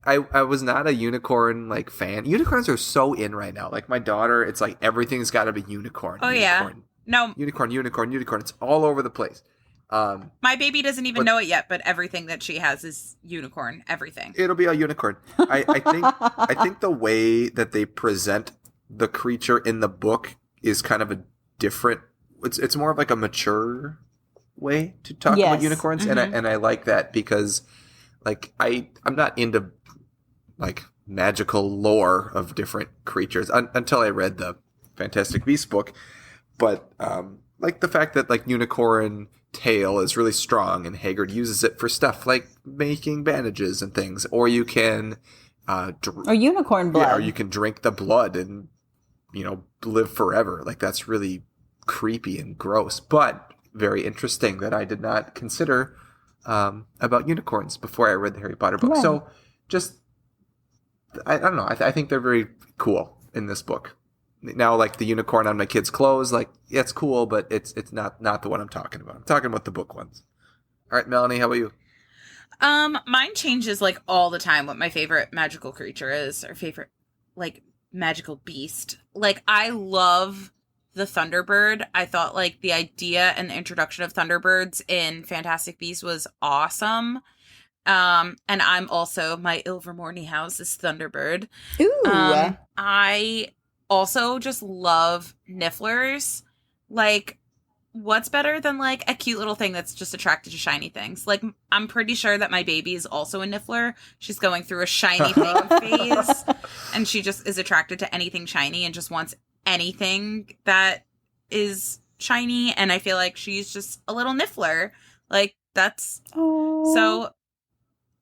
I was not a unicorn like fan. Unicorns are so in right now. Like, my daughter, it's like everything's got to be unicorn. Oh, unicorn, yeah. No. Unicorn. It's all over the place. My baby doesn't even know it yet, but everything that she has is unicorn. Everything. It'll be a unicorn. I think the way that they present the creature in the book is kind of a different. It's more of like a mature way to talk about unicorns, and I like that because like I'm not into like magical lore of different creatures until I read the Fantastic Beasts book, but like the fact that like unicorn tail is really strong and Hagrid uses it for stuff like making bandages and things, or you can or unicorn blood, or you can drink the blood and live forever. Like that's really creepy and gross, but very interesting that I did not consider about unicorns before I read the Harry Potter book. Right. So just I don't know. I think they're very cool in this book. Now, like the unicorn on my kids' clothes, like yeah, it's cool, but it's not the one I'm talking about. I'm talking about the book ones. All right, Melanie, how about you? Mine changes like all the time what my favorite magical creature is, or favorite like magical beast. Like I love the Thunderbird. I thought like the idea and the introduction of Thunderbirds in Fantastic Beasts was awesome. And I'm also, my Ilvermorny house is Thunderbird. Ooh. I also just love Nifflers. Like, what's better than like a cute little thing that's just attracted to shiny things? Like, I'm pretty sure that my baby is also a Niffler. She's going through a shiny thing phase, and she just is attracted to anything shiny and just wants anything that is shiny. And I feel like she's just a little Niffler. Like, that's so.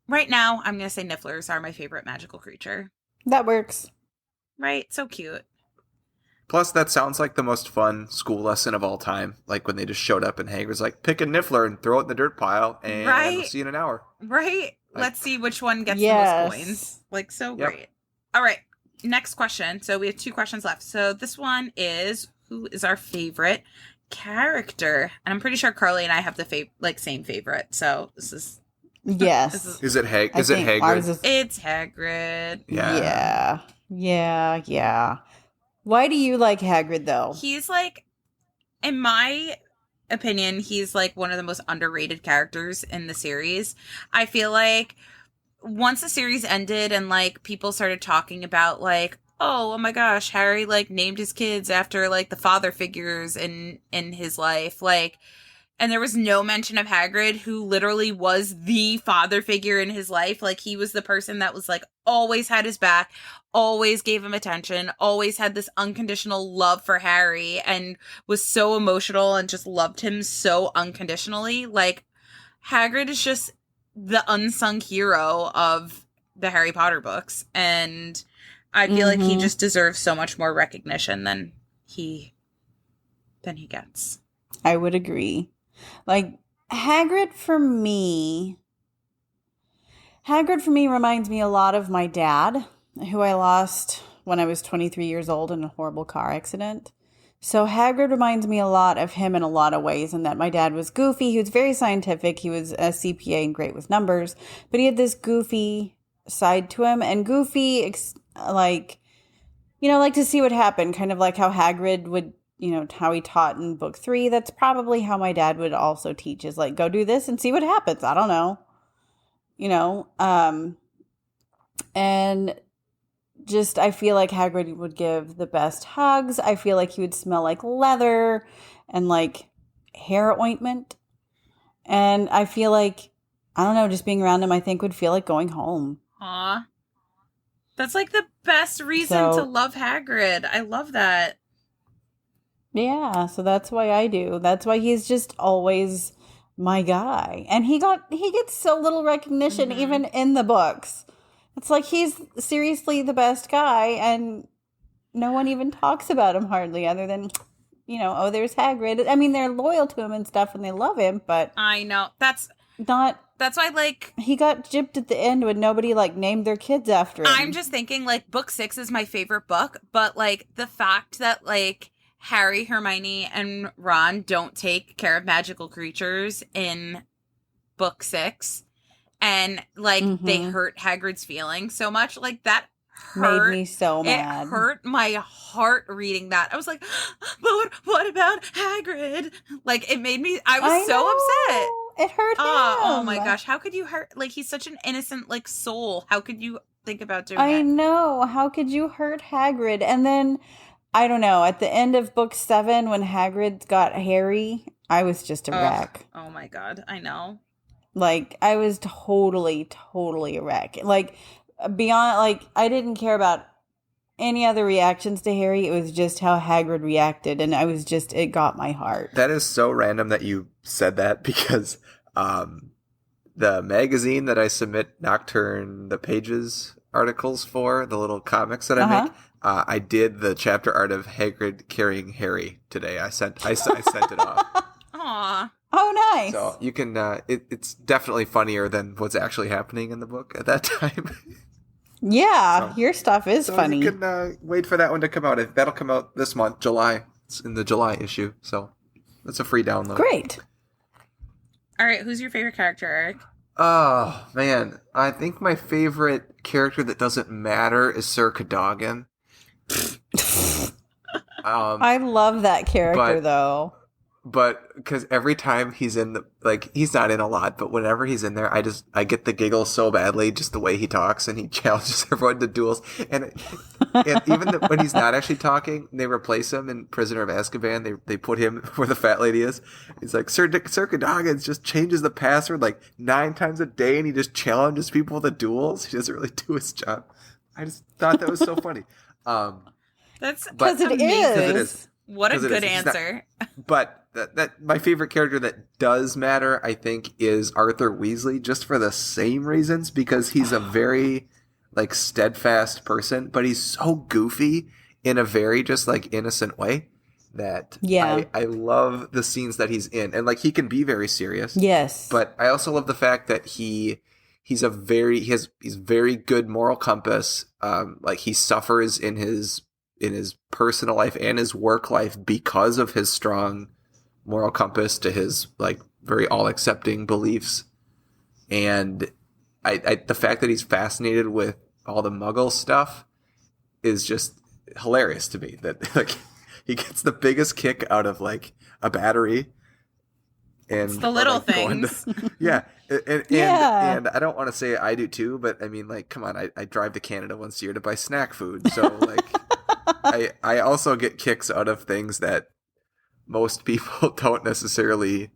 Right now, I'm going to say Nifflers are my favorite magical creature. That works. Right? So cute. Plus, that sounds like the most fun school lesson of all time. Like when they just showed up and Hagrid's like, pick a Niffler and throw it in the dirt pile, and we'll see you in an hour. Right? Let's see which one gets the most coins. Like, so great. All right. Next question. So we have 2 questions left. So this one is, who is our favorite character? And I'm pretty sure Carly and I have the same favorite. So this is... Yes. Is it Hagrid? It's Hagrid. Yeah. Why do you like Hagrid, though? He's like, in my opinion, he's like one of the most underrated characters in the series. I feel like once the series ended and like people started talking about like, oh my gosh, Harry like named his kids after like the father figures in his life, like, and there was no mention of Hagrid, who literally was the father figure in his life. Like, he was the person that was, like, always had his back, always gave him attention, always had this unconditional love for Harry, and was so emotional and just loved him so unconditionally. Like, Hagrid is just the unsung hero of the Harry Potter books. And I feel like he just deserves so much more recognition than he gets. I would agree. Like, Hagrid for me reminds me a lot of my dad, who I lost when I was 23 years old in a horrible car accident. So Hagrid reminds me a lot of him in a lot of ways, in that my dad was goofy. He was very scientific. He was a CPA and great with numbers, but he had this goofy side to him, and goofy, like to see what happened, kind of like how Hagrid would, how he taught in book 3. That's probably how my dad would also teach, is like, go do this and see what happens. I don't know. And just, I feel like Hagrid would give the best hugs. I feel like he would smell like leather and like hair ointment. And I feel like, I don't know, just being around him, I think would feel like going home. Aw. That's like the best reason to love Hagrid. I love that. Yeah, so that's why I do. That's why he's just always my guy. And he gets so little recognition even in the books. It's like he's seriously the best guy, and no one even talks about him hardly, other than, oh, there's Hagrid. I mean, they're loyal to him and stuff, and they love him, but I know. That's why, like, he got gypped at the end when nobody, like, named their kids after him. I'm just thinking, like, book 6 is my favorite book, but, like, the fact that, like, Harry, Hermione, and Ron don't take care of magical creatures in book 6, and, like, they hurt Hagrid's feelings so much, like, that hurt. Made me so mad. It hurt my heart reading that. I was like, but what about Hagrid? Like, it made me, I was so upset. It hurt him. Oh my gosh. How could you hurt? Like, he's such an innocent, like, soul. How could you think about doing it? I know. How could you hurt Hagrid? And then, I don't know, at the end of book 7, when Hagrid got Harry, I was just a wreck. Oh my God. I know. Like, I was totally a wreck. Like, beyond, like, I didn't care about any other reactions to Harry. It was just how Hagrid reacted, and I was just, it got my heart. That is so random that you said that, because the magazine that I submit Nocturne the Pages articles for, the little comics that I make, I did the chapter art of Hagrid carrying Harry today. I sent it off. Aw. Oh, nice. So you can, it's definitely funnier than what's actually happening in the book at that time. Yeah, your stuff is funny. You can wait for that one to come out. That'll come out this month, July. It's in the July issue, so it's a free download. Great. All right, who's your favorite character, Eric? Oh, man. I think my favorite character that doesn't matter is Sir Cadogan. I love that character, though. But because every time he's in he's not in a lot, but whenever he's in there, I get the giggles so badly, just the way he talks, and he challenges everyone to duels. And even when he's not actually talking, they replace him in Prisoner of Azkaban. They put him where the fat lady is. He's like, Sir Cadogan just changes the password like 9 times a day, and he just challenges people to duels. He doesn't really do his job. I just thought that was so funny. That's because it is. What a good answer. But that my favorite character that does matter, I think, is Arthur Weasley, just for the same reasons, because he's a very steadfast person, but he's so goofy in a very just innocent way that I love the scenes that he's in, and he can be very serious. Yes, but I also love the fact that he's very good moral compass. He suffers in his personal life and his work life because of his strong moral compass to his very all accepting beliefs. And I the fact that he's fascinated with all the Muggle stuff is just hilarious to me, that he gets the biggest kick out of a battery. And it's the little things. And I don't want to say I do too, but I mean, come on, I drive to Canada once a year to buy snack food. So I also get kicks out of things that most people don't necessarily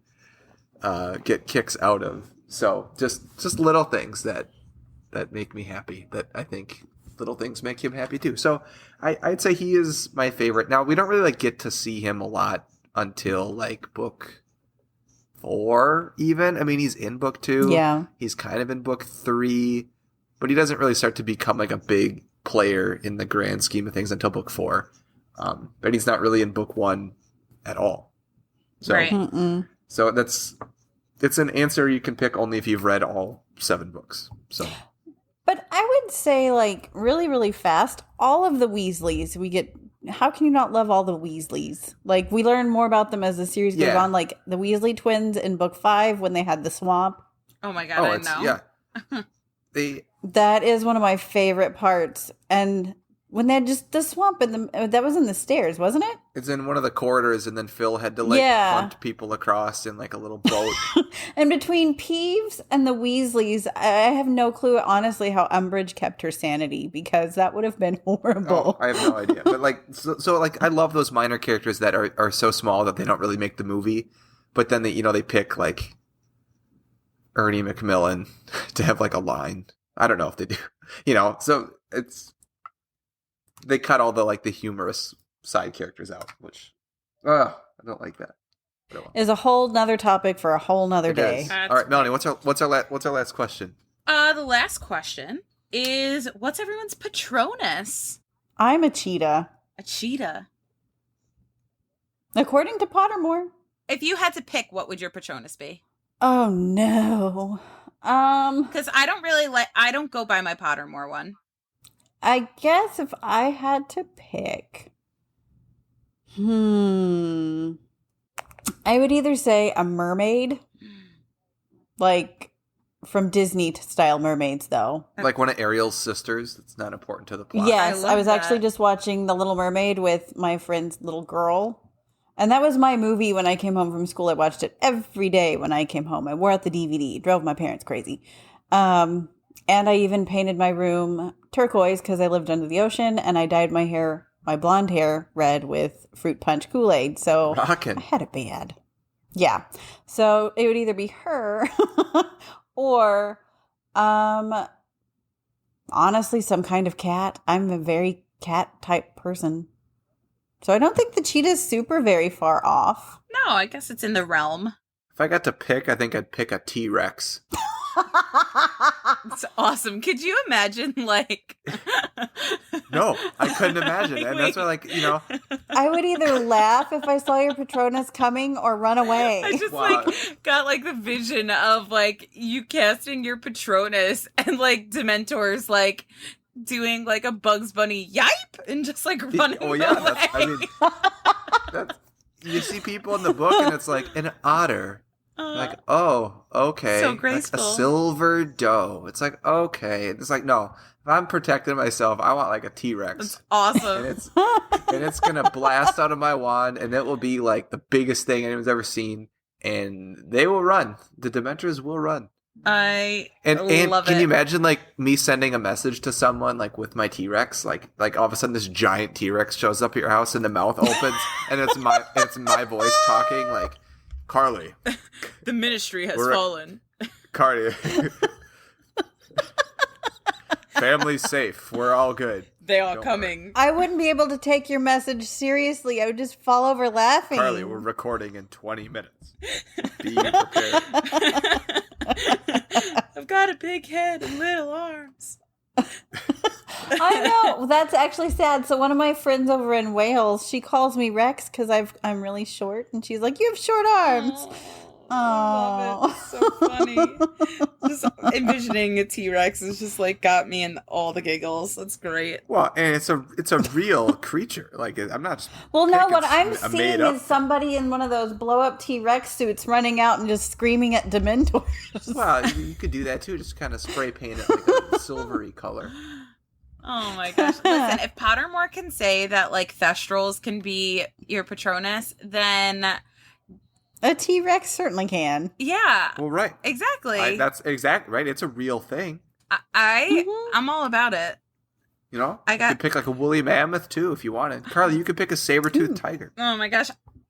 get kicks out of. So just little things that make me happy, that I think little things make him happy too. So I'd say he is my favorite. Now, we don't really get to see him a lot until book 4 even. I mean, he's in book 2. Yeah. He's kind of in book 3, but he doesn't really start to become a big player in the grand scheme of things until book 4. But he's not really in book 1 at all. So, right. So it's an answer you can pick only if you've read all 7 books. So, but I would say really, really fast, all of the Weasleys we get. How can you not love all the Weasleys? We learn more about them as the series goes on. The Weasley twins in book 5 when they had the swamp. Oh my God, I know. Yeah. That is one of my favorite parts. And when they had just the swamp that was in the stairs, wasn't it? It's in one of the corridors, and then Phil had to hunt people across in a little boat. And between Peeves and the Weasleys, I have no clue, honestly, how Umbridge kept her sanity, because that would have been horrible. Oh, I have no idea. But so I love those minor characters that are so small that they don't really make the movie, but then they pick Ernie Macmillan to have a line. I don't know if they do. So they cut all the humorous side characters out, which I don't like that. Is a whole nother topic for a whole nother day. All right, Melanie, what's our last question? The last question is, what's everyone's Patronus? I'm a cheetah. A cheetah. According to Pottermore. If you had to pick, what would your Patronus be? Oh no. Because I don't go by my Pottermore one. I guess if I had to pick, I would either say a mermaid, from Disney style mermaids, though. Like one of Ariel's sisters. That's not important to the plot. Yes, I was actually just watching The Little Mermaid with my friend's little girl. And that was my movie when I came home from school. I watched it every day when I came home. I wore out the DVD. Drove my parents crazy. And I even painted my room turquoise because I lived under the ocean. And I dyed my blonde hair, red with fruit punch Kool-Aid. So Rockin'. I had it bad. Yeah. So it would either be her or honestly some kind of cat. I'm a very cat type person. So I don't think the cheetah's super very far off. No, I guess it's in the realm. If I got to pick, I think I'd pick a T-Rex. It's awesome. Could you imagine, like... No, I couldn't imagine. And that's why, like, you know... I would either laugh if I saw your Patronus coming or run away. I just, like, got, like, the vision of, like, you casting your Patronus and, like, Dementors, like, doing, like, a Bugs Bunny yipe and just, like, running away. You see people in the book and it's like an otter. Like, oh, okay. So graceful. Like a silver doe. It's like, okay. It's like, no. If I'm protecting myself, I want like a T-Rex. That's awesome. And it's gonna blast out of my wand, and it will be like the biggest thing anyone's ever seen. And they will run. The Dementors will run. I love it. Can you imagine like me sending a message to someone like with my T-Rex, like all of a sudden this giant T-Rex shows up at your house and the mouth opens and it's my voice talking like, Carly, the ministry has fallen. Carly, family's safe. We're all good. They are coming. I wouldn't be able to take your message seriously. I would just fall over laughing. Carly, we're recording in 20 minutes. Be prepared. I've got a big head and little arms. I know. That's actually sad. So one of my friends over in Wales, she calls me Rex because I'm really short. And she's like, you have short arms. Oh, I love it. It's so funny. Just envisioning a T-Rex has just like got me in all the giggles. That's great. Well, and it's a real creature. Like I'm not. Well, no. What I'm seeing is somebody in one of those blow up T-Rex suits running out and just screaming at Dementors. Well, you could do that too. Just kind of spray paint it like a silvery color. Oh my gosh. Listen, if Pottermore can say that like Thestrals can be your Patronus, then a T-Rex certainly can. Yeah. Well, right. Exactly. That's exactly right. It's a real thing. I'm all about it. You know? You could pick like a woolly mammoth too if you wanted. Carly, you could pick a saber-toothed tiger. Oh my gosh.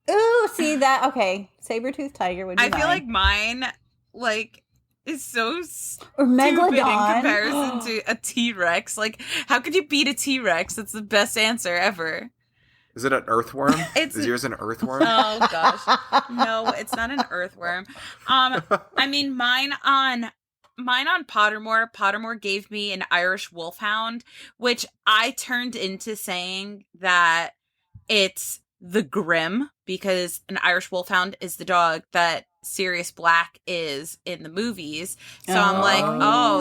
Ooh, see that? Okay. Saber-toothed tiger would be I feel like mine, like, is so or Megalodon in comparison to a T-Rex. Like, how could you beat a T-Rex? That's the best answer ever. Is it an earthworm? Is yours an earthworm? Oh gosh, no, it's not an earthworm. I mean, mine on Pottermore. Pottermore gave me an Irish Wolfhound, which I turned into saying that it's the Grim because an Irish Wolfhound is the dog that Sirius Black is in the movies. So I'm like,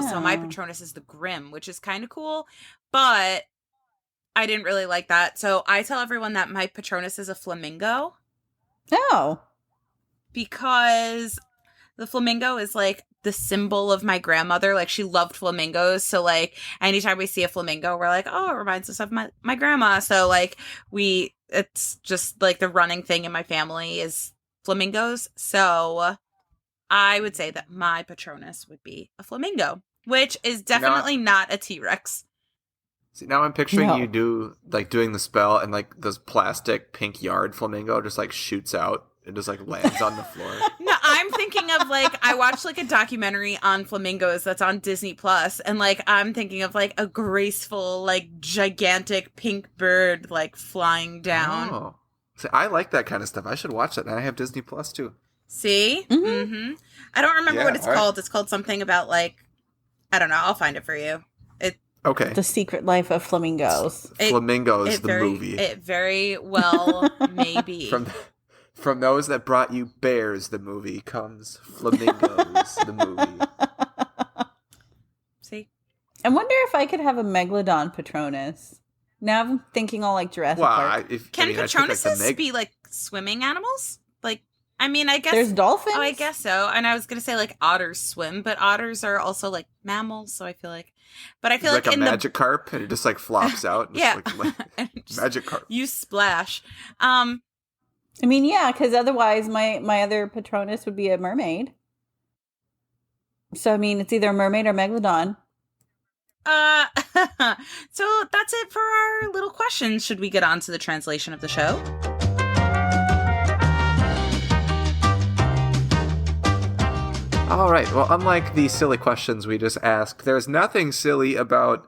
so my Patronus is the Grim, which is kind of cool, but I didn't really like that. So I tell everyone that my Patronus is a flamingo. Oh. Because the flamingo is like the symbol of my grandmother. Like she loved flamingos. So like anytime we see a flamingo, we're like, oh, it reminds us of my grandma. So like it's just like the running thing in my family is flamingos. So I would say that my Patronus would be a flamingo, which is definitely not a T-Rex. See, now I'm picturing you doing the spell and like this plastic pink yard flamingo just like shoots out and just like lands on the floor. No, I'm thinking of like I watched like a documentary on flamingos that's on Disney Plus, and like I'm thinking of like a graceful, like gigantic pink bird like flying down. Oh, see, I like that kind of stuff. I should watch that. And I have Disney Plus too. See, I don't remember what it's called. It's called something about like I don't know. I'll find it for you. Okay. The Secret Life of Flamingos. Flamingos, the movie. It very well may be. From those that brought you Bears, the movie, comes Flamingos, the movie. See? I wonder if I could have a Megalodon Patronus. Now I'm thinking all like Jurassic Park. Can Patronuses be like swimming animals? Like I mean, I guess there's dolphins. Oh, I guess so. And I was gonna say like otters swim, but otters are also like mammals. So I feel like, but I feel like in a magic carp, and it just like flops out. And yeah, magic carp. You splash. I mean, yeah, because otherwise my other Patronus would be a mermaid. So I mean, it's either a mermaid or megalodon. So that's it for our little questions. Should we get on to the translation of the show? All right. Well, unlike the silly questions we just asked, there's nothing silly about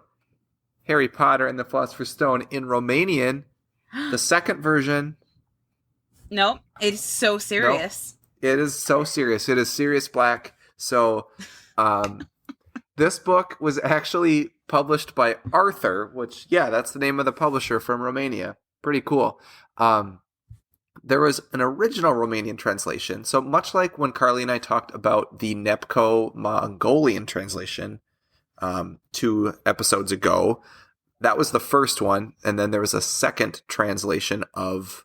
Harry Potter and the Philosopher's Stone in Romanian, the second version. Nope. It's so serious. Nope. It is so serious. It is Sirius Black. So, this book was actually published by Arthur, which, yeah, that's the name of the publisher from Romania. Pretty cool. There was an original Romanian translation. So much like when Carly and I talked about the Nepco Mongolian translation 2 episodes ago, that was the first one. And then there was a second translation of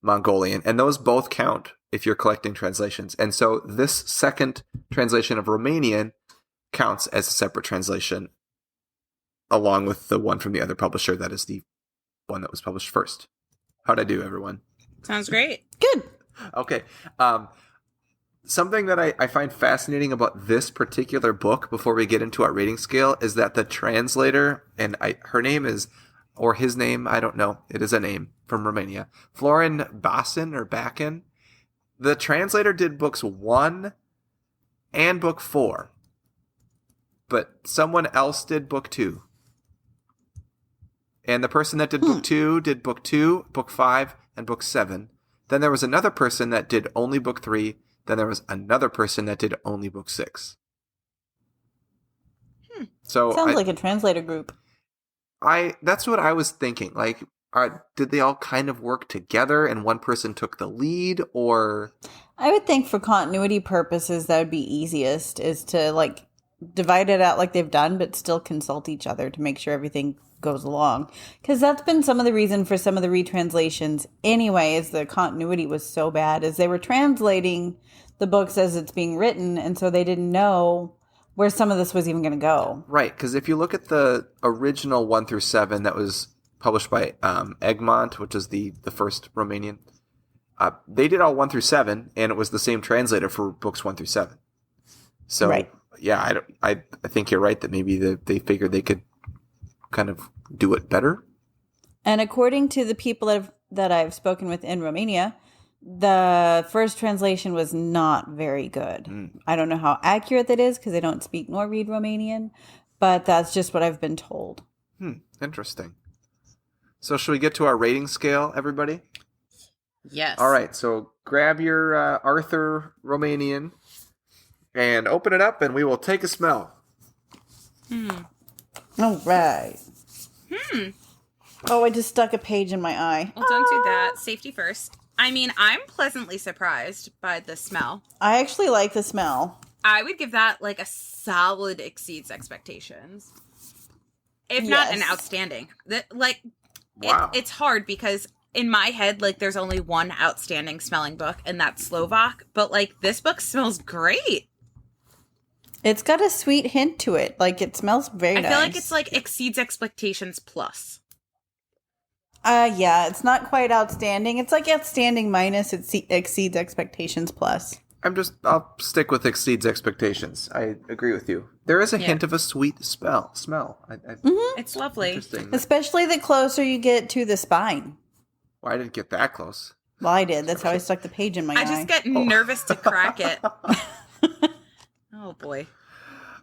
Mongolian. And those both count if you're collecting translations. And so this second translation of Romanian counts as a separate translation along with the one from the other publisher that is the one that was published first. How'd I do, everyone? Sounds great. Good. Okay. Something that I find fascinating about this particular book before we get into our rating scale is that the translator, and her name is, or his name, I don't know. It is a name from Romania. Florin Basin or Bakin. The translator did books 1 and book 4. But someone else did book 2. And the person that did book 2 did book 2, book 5, and book 7. Then there was another person that did only book 3. Then there was another person that did only book 6. So sounds like a translator group. That's what I was thinking. Like, did they all kind of work together and one person took the lead, or? I would think for continuity purposes, that would be easiest, is to like divide it out like they've done, but still consult each other to make sure everything goes along. Because that's been some of the reason for some of the retranslations anyway, is the continuity was so bad, is they were translating the books as it's being written, and so they didn't know where some of this was even going to go. Right, because if you look at the original 1 through 7 that was published by Egmont, which is the first Romanian, they did all 1 through 7, and it was the same translator for books 1 through 7. So, right. Yeah, I think you're right that maybe they figured they could kind of do it better. And according to the people that I've spoken with in Romania, the first translation was not very good. I don't know how accurate that is because I don't speak nor read Romanian, but that's just what I've been told. Interesting. So should we get to our rating scale, everybody? Yes. All right, so grab your Arthur Romanian and open it up, and we will take a smell. All right. Oh, I just stuck a page in my eye. Well, don't do that. Safety first. I mean, I'm pleasantly surprised by the smell. I actually like the smell. I would give that like a solid exceeds expectations. If not an outstanding. Wow. It's hard because in my head, like, there's only one outstanding smelling book, and that's Slovak. But, like, this book smells great. It's got a sweet hint to it. Like, it smells very nice. I feel like it's, like, exceeds expectations plus. Yeah, it's not quite outstanding. It's like outstanding minus exceeds expectations plus. I'll stick with exceeds expectations. I agree with you. There is a hint of a sweet smell. It's lovely. Interesting. Especially the closer you get to the spine. Well, I didn't get that close. Well, I did. That's how I stuck the page in my eye. I just get nervous to crack it. Oh, boy.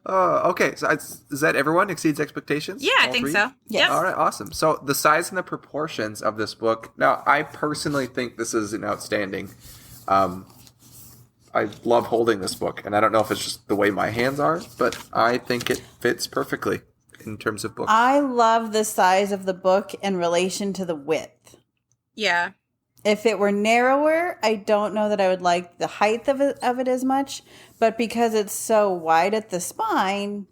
Okay. So is that everyone? Exceeds expectations? Yeah, I think so. Yes. All right. Awesome. So the size and the proportions of this book. Now, I personally think this is an outstanding. I love holding this book, and I don't know if it's just the way my hands are, but I think it fits perfectly in terms of books. I love the size of the book in relation to the width. Yeah. If it were narrower, I don't know that I would like the height of it as much, but because it's so wide at the spine,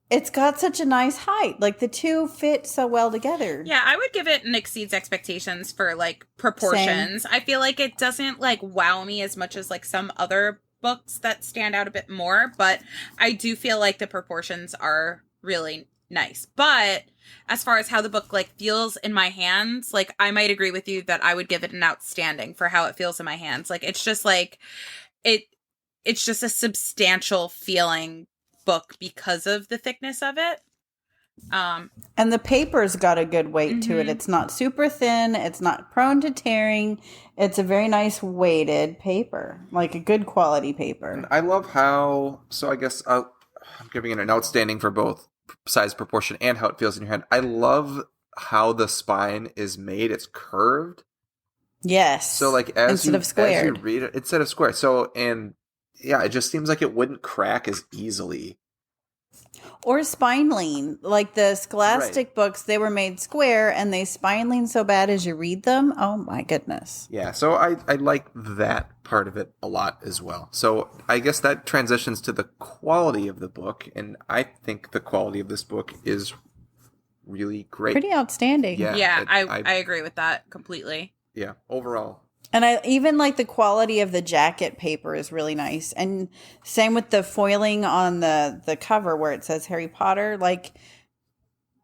it's got such a nice height. Like the two fit so well together. Yeah, I would give it an exceeds expectations for like proportions. Same. I feel like it doesn't like wow me as much as like some other books that stand out a bit more, but I do feel like the proportions are really nice. But as far as how the book like feels in my hands, like I might agree with you that I would give it an outstanding for how it feels in my hands. Like it's just like it's just a substantial feeling book because of the thickness of it. And the paper's got a good weight to it. It's not super thin. It's not prone to tearing. It's a very nice weighted paper, like a good quality paper. And I love how, so I guess I'm giving it an outstanding for both size, proportion, and how it feels in your hand. I love how the spine is made. It's curved. Yes. So like as you read it, instead of square. So, and yeah, it just seems like it wouldn't crack as easily. Or spine lean. Like the Scholastic books, they were made square and they spine lean so bad as you read them. Oh my goodness. Yeah, so I like that part of it a lot as well. So I guess that transitions to the quality of the book. And I think the quality of this book is really great. Pretty outstanding. Yeah, I agree with that completely. Yeah, overall. And I even like the quality of the jacket paper is really nice. And same with the foiling on the cover where it says Harry Potter. Like,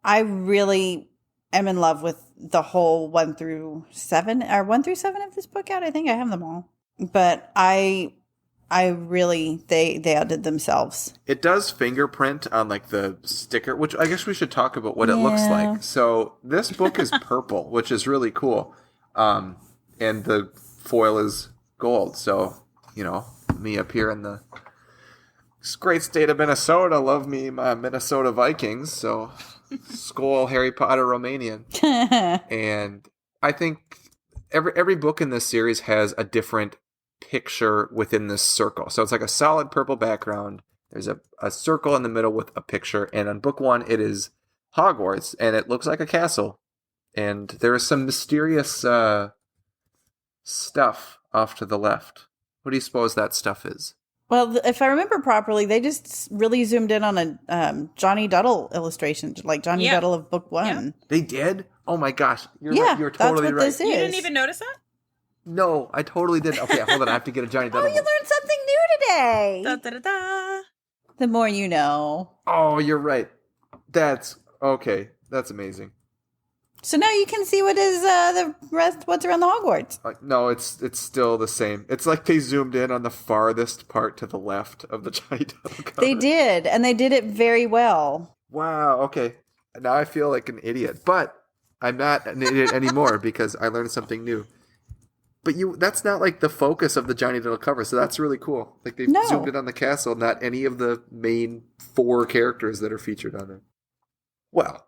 I really am in love with the whole 1 through 7 of this book out. I think I have them all. But I really, they outdid themselves. It does fingerprint on like the sticker, which I guess we should talk about what it looks like. So this book is purple, which is really cool. And the foil is gold. So, you know, me up here in the great state of Minnesota, love me my Minnesota Vikings. So, Skol Harry Potter Romanian. And I think every book in this series has a different picture within this circle. So it's like a solid purple background. There's a circle in the middle with a picture. And on book 1, it is Hogwarts. And it looks like a castle. And there is some mysterious stuff off to the left. What do you suppose that stuff is? Well, if I remember properly, they just really zoomed in on a Johnny Duddle illustration, like Johnny Duddle of book 1. Yeah. They did? Oh my gosh. You're right. You're totally that's what right. This is. You didn't even notice that? No, I totally didn't. Okay, hold on. I have to get a Johnny Duddle. Oh, you learned something new today. Da, da, da, da. The more you know. Oh, you're right. That's okay. That's amazing. So now you can see what is what's around the Hogwarts. No, it's still the same. It's like they zoomed in on the farthest part to the left of the Johnny Duddle cover. They did, and they did it very well. Wow, okay. Now I feel like an idiot, but I'm not an idiot anymore because I learned something new. But that's not like the focus of the Johnny Duddle cover, so that's really cool. Like they zoomed in on the castle, not any of the main 4 characters that are featured on it. Well,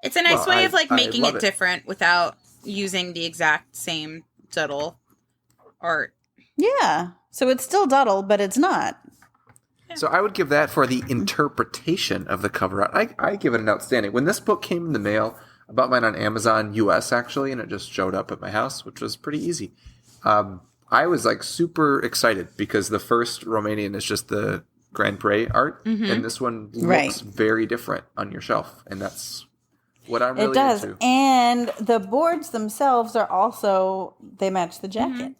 it's a nice way of like making it different without using the exact same Duddle art. Yeah. So it's still Duddle, but it's not. Yeah. So I would give that for the interpretation of the cover art. I give it an outstanding. When this book came in the mail, I bought mine on Amazon US actually, and it just showed up at my house, which was pretty easy. I was like super excited because the first Romanian is just the Grand Prix art, and this one looks very different on your shelf, and that's what I'm really into. And the boards themselves are also, they match the jacket.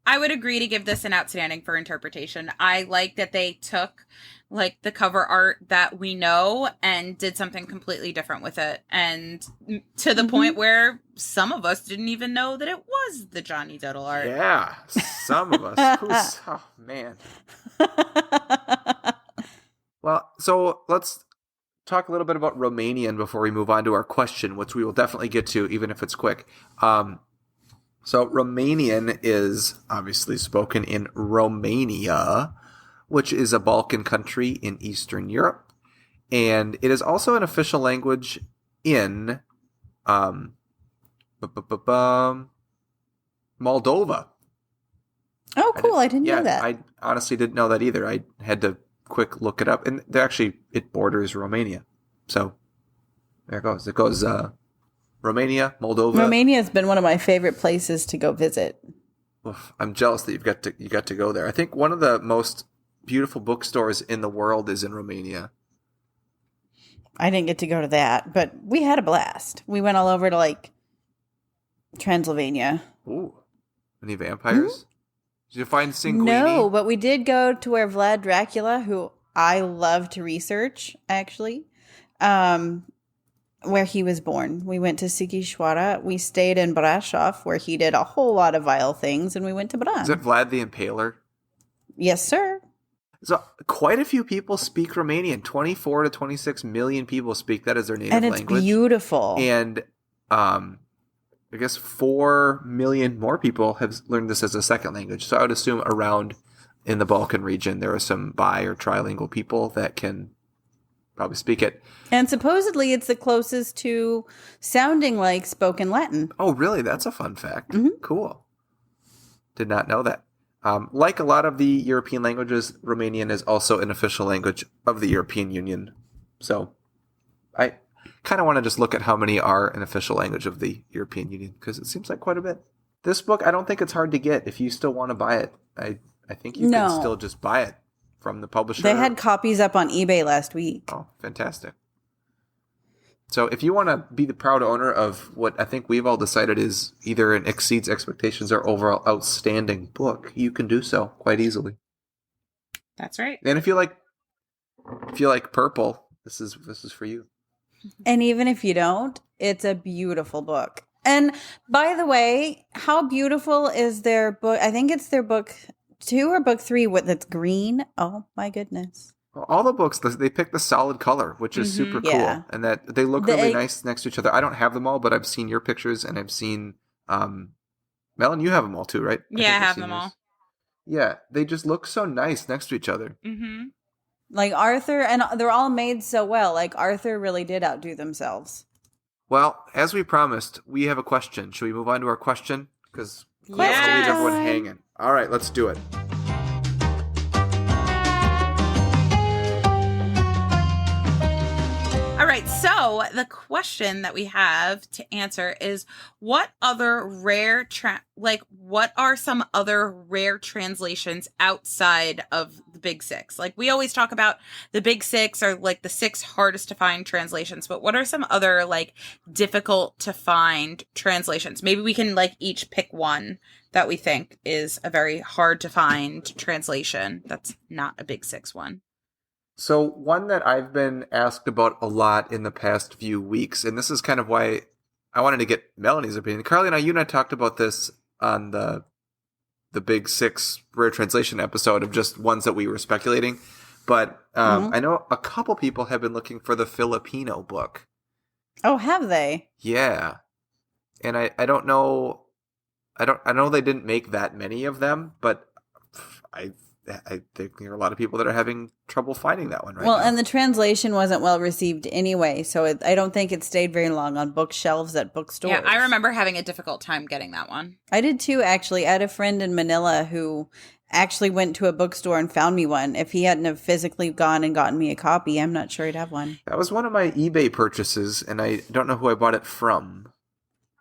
I would agree to give this an outstanding for interpretation. I like that they took like the cover art that we know and did something completely different with it. And to the point where some of us didn't even know that it was the Johnny Duddle art. Yeah, some of us. Oh, man. Well, so let's talk a little bit about Romanian before we move on to our question, which we will definitely get to, even if it's quick. So Romanian is obviously spoken in Romania, which is a Balkan country in Eastern Europe. And it is also an official language in Moldova. Oh, cool. I didn't know that. I honestly didn't know that either. I had to quick look it up. And it borders Romania. So there it goes. It goes Romania, Moldova. Romania has been one of my favorite places to go visit. Oof, I'm jealous that you got to go there. I think one of the most beautiful bookstores in the world is in Romania. I didn't get to go to that, but we had a blast. We went all over to like Transylvania. Ooh. Any vampires? Did you find Sanguini? No, but we did go to where Vlad Dracula, who I love to research, actually, where he was born. We went to Sigishwara. We stayed in Brasov, where he did a whole lot of vile things, and we went to Bran. Is it Vlad the Impaler? Yes, sir. So quite a few people speak Romanian. 24 to 26 million people speak that as their native language. And it's beautiful. And I guess 4 million more people have learned this as a second language. So I would assume around in the Balkan region, there are some bi or trilingual people that can probably speak it. And supposedly it's the closest to sounding like spoken Latin. Oh, really? That's a fun fact. Mm-hmm. Cool. Did not know that. Like a lot of the European languages, Romanian is also an official language of the European Union. So I kind of want to just look at how many are an official language of the European Union, because it seems like quite a bit. This book, I don't think it's hard to get. If you still want to buy it, I think you can still just buy it from the publisher. They had copies up on eBay last week. Oh, fantastic. So if you want to be the proud owner of what I think we've all decided is either an exceeds expectations or overall outstanding book, you can do so quite easily. That's right. And if you like purple, this is for you. And even if you don't, it's a beautiful book. And by the way, how beautiful is their book? I think it's their book 2 or book 3 that's green. Oh my goodness. All the books, they pick the solid color, which is super cool. Yeah. And that they look really nice next to each other. I don't have them all, but I've seen your pictures and I've seen, Melanie, you have them all too, right? Yeah, I have them all. Yeah, they just look so nice next to each other. Mm-hmm. Like Arthur, and they're all made so well. Like Arthur really did outdo themselves. Well, as we promised, we have a question. Should we move on to our question? Because we don't want to leave everyone hanging. All right, let's do it. All right, so the question that we have to answer is, what are some other rare translations outside of the big 6? Like, we always talk about the big 6 are like the 6 hardest to find translations, but what are some other like difficult to find translations? Maybe we can like each pick one that we think is a very hard to find translation that's not a big 6 one. So one that I've been asked about a lot in the past few weeks, and this is kind of why I wanted to get Melanie's opinion. Carly, you and I talked about this on the Big 6 Rare Translation episode of just ones that we were speculating. But I know a couple people have been looking for the Filipino book. Oh, have they? Yeah. And I don't know. I know they didn't make that many of them, but I think there are a lot of people that are having trouble finding that one right now. Well, and the translation wasn't well received anyway, so I don't think it stayed very long on bookshelves at bookstores. Yeah, I remember having a difficult time getting that one. I did too, actually. I had a friend in Manila who actually went to a bookstore and found me one. If he hadn't have physically gone and gotten me a copy, I'm not sure he'd have one. That was one of my eBay purchases, and I don't know who I bought it from.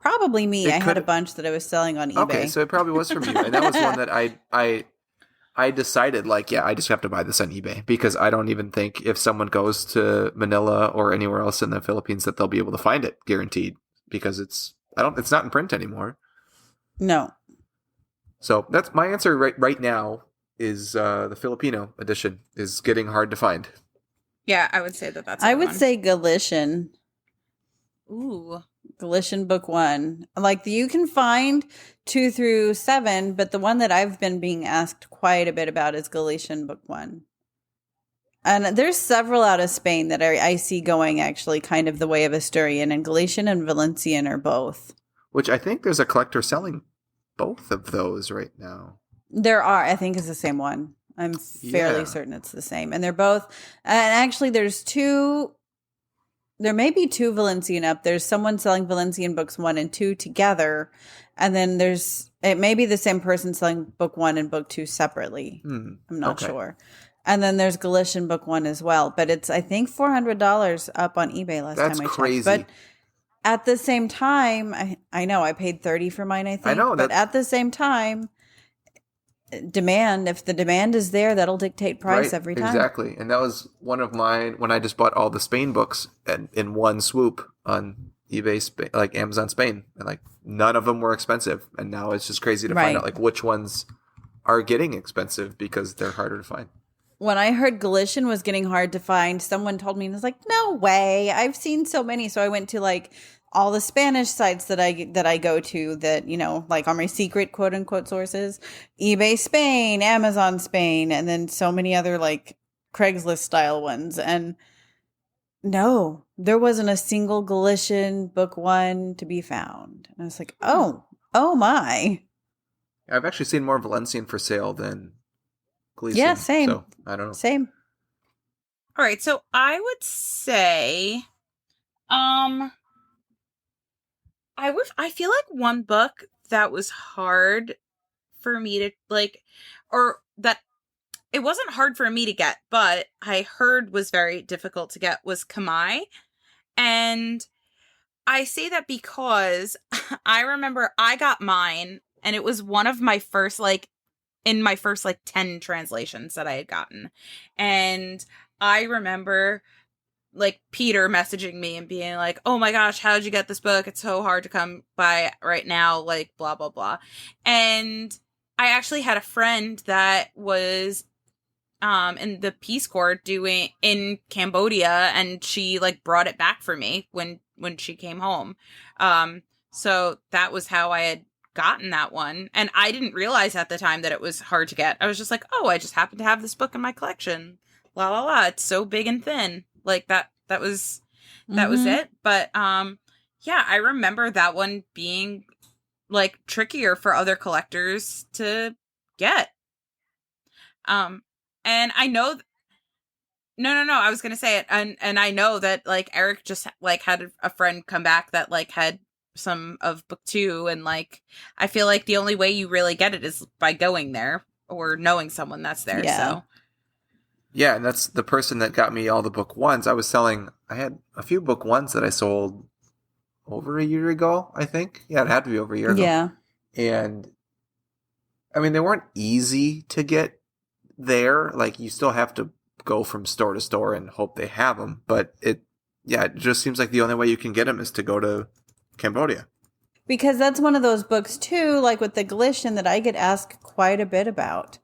Probably me. I had a bunch that I was selling on eBay. Okay, so it probably was from you. And that was one that I decided, like, yeah, I just have to buy this on eBay, because I don't even think if someone goes to Manila or anywhere else in the Philippines that they'll be able to find it, guaranteed, because it's not in print anymore. No. So that's my answer right now is the Filipino edition is getting hard to find. Yeah, I would say that's I would say Galician. Ooh. Galician book 1. Like, you can find 2 through 7, but the one that I've been being asked quite a bit about is Galician book 1. And there's several out of Spain that I see going actually kind of the way of Asturian, and Galician and Valencian are both. Which I think there's a collector selling both of those right now. There are. I think it's the same one. I'm fairly certain it's the same. And they're both, and actually there's 2. There may be 2 Valencian up. There's someone selling Valencian books 1 and 2 together. And then it may be the same person selling book 1 and book 2 separately. I'm not sure. And then there's Galician book 1 as well. But it's, I think, $400 up on eBay last time I checked. That's crazy. But at the same time, I know I paid $30 for mine, I think. I know. But at the same time, demand. If the demand is there, that'll dictate price every time. Exactly. And that was one of mine when I just bought all the Spain books in one swoop on eBay, like Amazon Spain. And like none of them were expensive. And now it's just crazy to find out like which ones are getting expensive because they're harder to find. When I heard Galician was getting hard to find, someone told me, and I was like, no way. I've seen so many. So I went to like all the Spanish sites that I go to that, you know, like are my secret quote unquote sources, eBay Spain, Amazon Spain, and then so many other like Craigslist style ones. And no, there wasn't a single Galician book one to be found. And I was like, oh my. I've actually seen more Valencian for sale than Galician. Yeah, same. So I don't know. Same. All right. So I would say, I feel like one book that was hard for me to like, or that it wasn't hard for me to get, but I heard was very difficult to get was Kamai. And I say that because I remember I got mine and it was one of my first, like, in my first, like, 10 translations that I had gotten. And I remember like Peter messaging me and being like, oh my gosh, how'd you get this book? It's so hard to come by right now, like blah, blah, blah. And I actually had a friend that was in the Peace Corps doing in Cambodia, and she like brought it back for me when she came home. So that was how I had gotten that one. And I didn't realize at the time that it was hard to get. I was just like, oh, I just happen to have this book in my collection. La la la. It's so big and thin. Like that was it. But yeah, I remember that one being like trickier for other collectors to get. And I know no, I was gonna say it, and I know that like Erik just like had a friend come back that like had some of book 2, and like I feel like the only way you really get it is by going there or knowing someone that's there. So yeah, and that's the person that got me all the book 1s. I had a few book 1s that I sold over a year ago, I think. Yeah, it had to be over a year ago. Yeah. And I mean, they weren't easy to get there. Like, you still have to go from store to store and hope they have them. But it just seems like the only way you can get them is to go to Cambodia. Because that's one of those books, too, like with the Galician, that I get asked quite a bit about.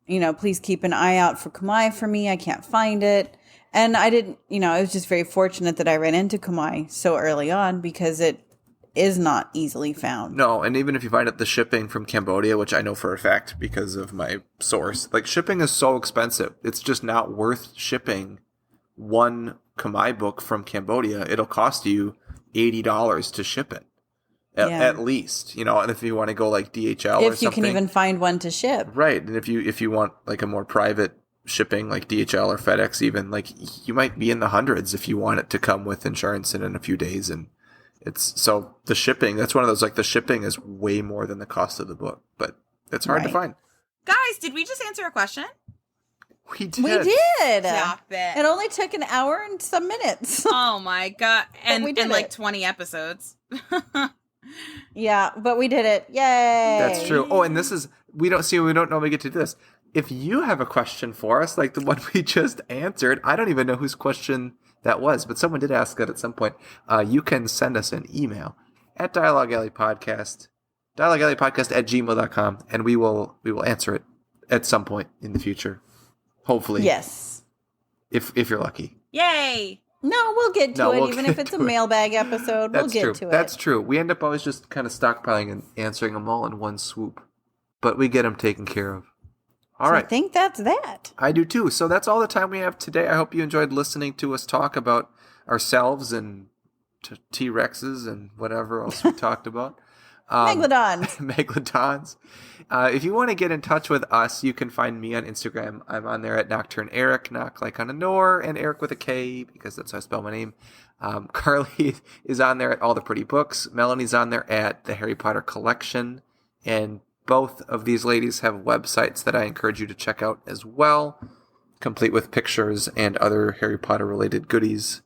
You know, please keep an eye out for Kamai for me. I can't find it. And I didn't, I was just very fortunate that I ran into Kamai so early on because it is not easily found. No, and even if you find it, the shipping from Cambodia, which I know for a fact because of my source, like shipping is so expensive. It's just not worth shipping one Kamai book from Cambodia. It'll cost you $80 to ship it. At least, and if you want to go like DHL or something. If you can even find one to ship. Right. And if you want like a more private shipping like DHL or FedEx even, like you might be in the hundreds if you want it to come with insurance and in a few days. And so the shipping, that's one of those, like the shipping is way more than the cost of the book, but it's hard to find. Guys, did we just answer a question? We did. Stop it. It only took an hour and some minutes. Oh my God. And we did like 20 episodes. Yeah, but we did it. Yay. That's true. Oh, and we don't normally get to do this. If you have a question for us, like the one we just answered, I don't even know whose question that was, but someone did ask that at some point. You can send us an email at dialoguealleypodcast at gmail.com, and we will answer it at some point in the future. Hopefully. Yes. If you're lucky. Yay. No, we'll get to it, even if it's a mailbag episode. We'll get to it. That's true. We end up always just kind of stockpiling and answering them all in one swoop. But we get them taken care of. All right. I think that's that. I do too. So that's all the time we have today. I hope you enjoyed listening to us talk about ourselves and T-Rexes and whatever else we talked about. Megalodons. If you want to get in touch with us, you can find me on Instagram. I'm on there at Nocturne Erik, knock like on a Nor, and Erik with a K, because that's how I spell my name. Carly is on there at All the Pretty Books. Melanie's on there at the Harry Potter Collection. And both of these ladies have websites that I encourage you to check out as well, complete with pictures and other Harry Potter related goodies.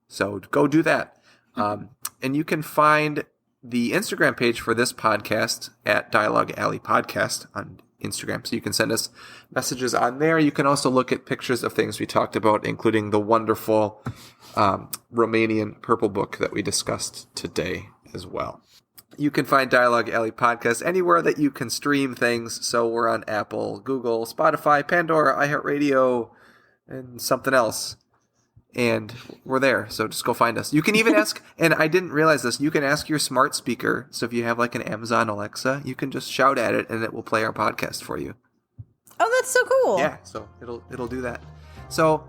So go do that. And you can find the Instagram page for this podcast at Dialogue Alley Podcast on Instagram. So you can send us messages on there. You can also look at pictures of things we talked about, including the wonderful Romanian purple book that we discussed today as well. You can find Dialogue Alley Podcast anywhere that you can stream things. So we're on Apple, Google, Spotify, Pandora, iHeartRadio, and something else. And we're there. So just go find us. You can even ask, and I didn't realize this, you can ask your smart speaker. So if you have like an Amazon Alexa, you can just shout at it and it will play our podcast for you. Oh, that's so cool. Yeah, so it'll do that. So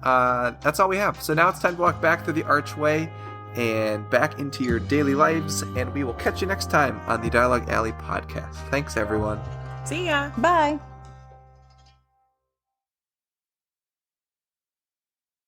that's all we have. So now it's time to walk back through the archway and back into your daily lives, and we will catch you next time on the Dialogue Alley Podcast. Thanks, everyone. See ya. Bye.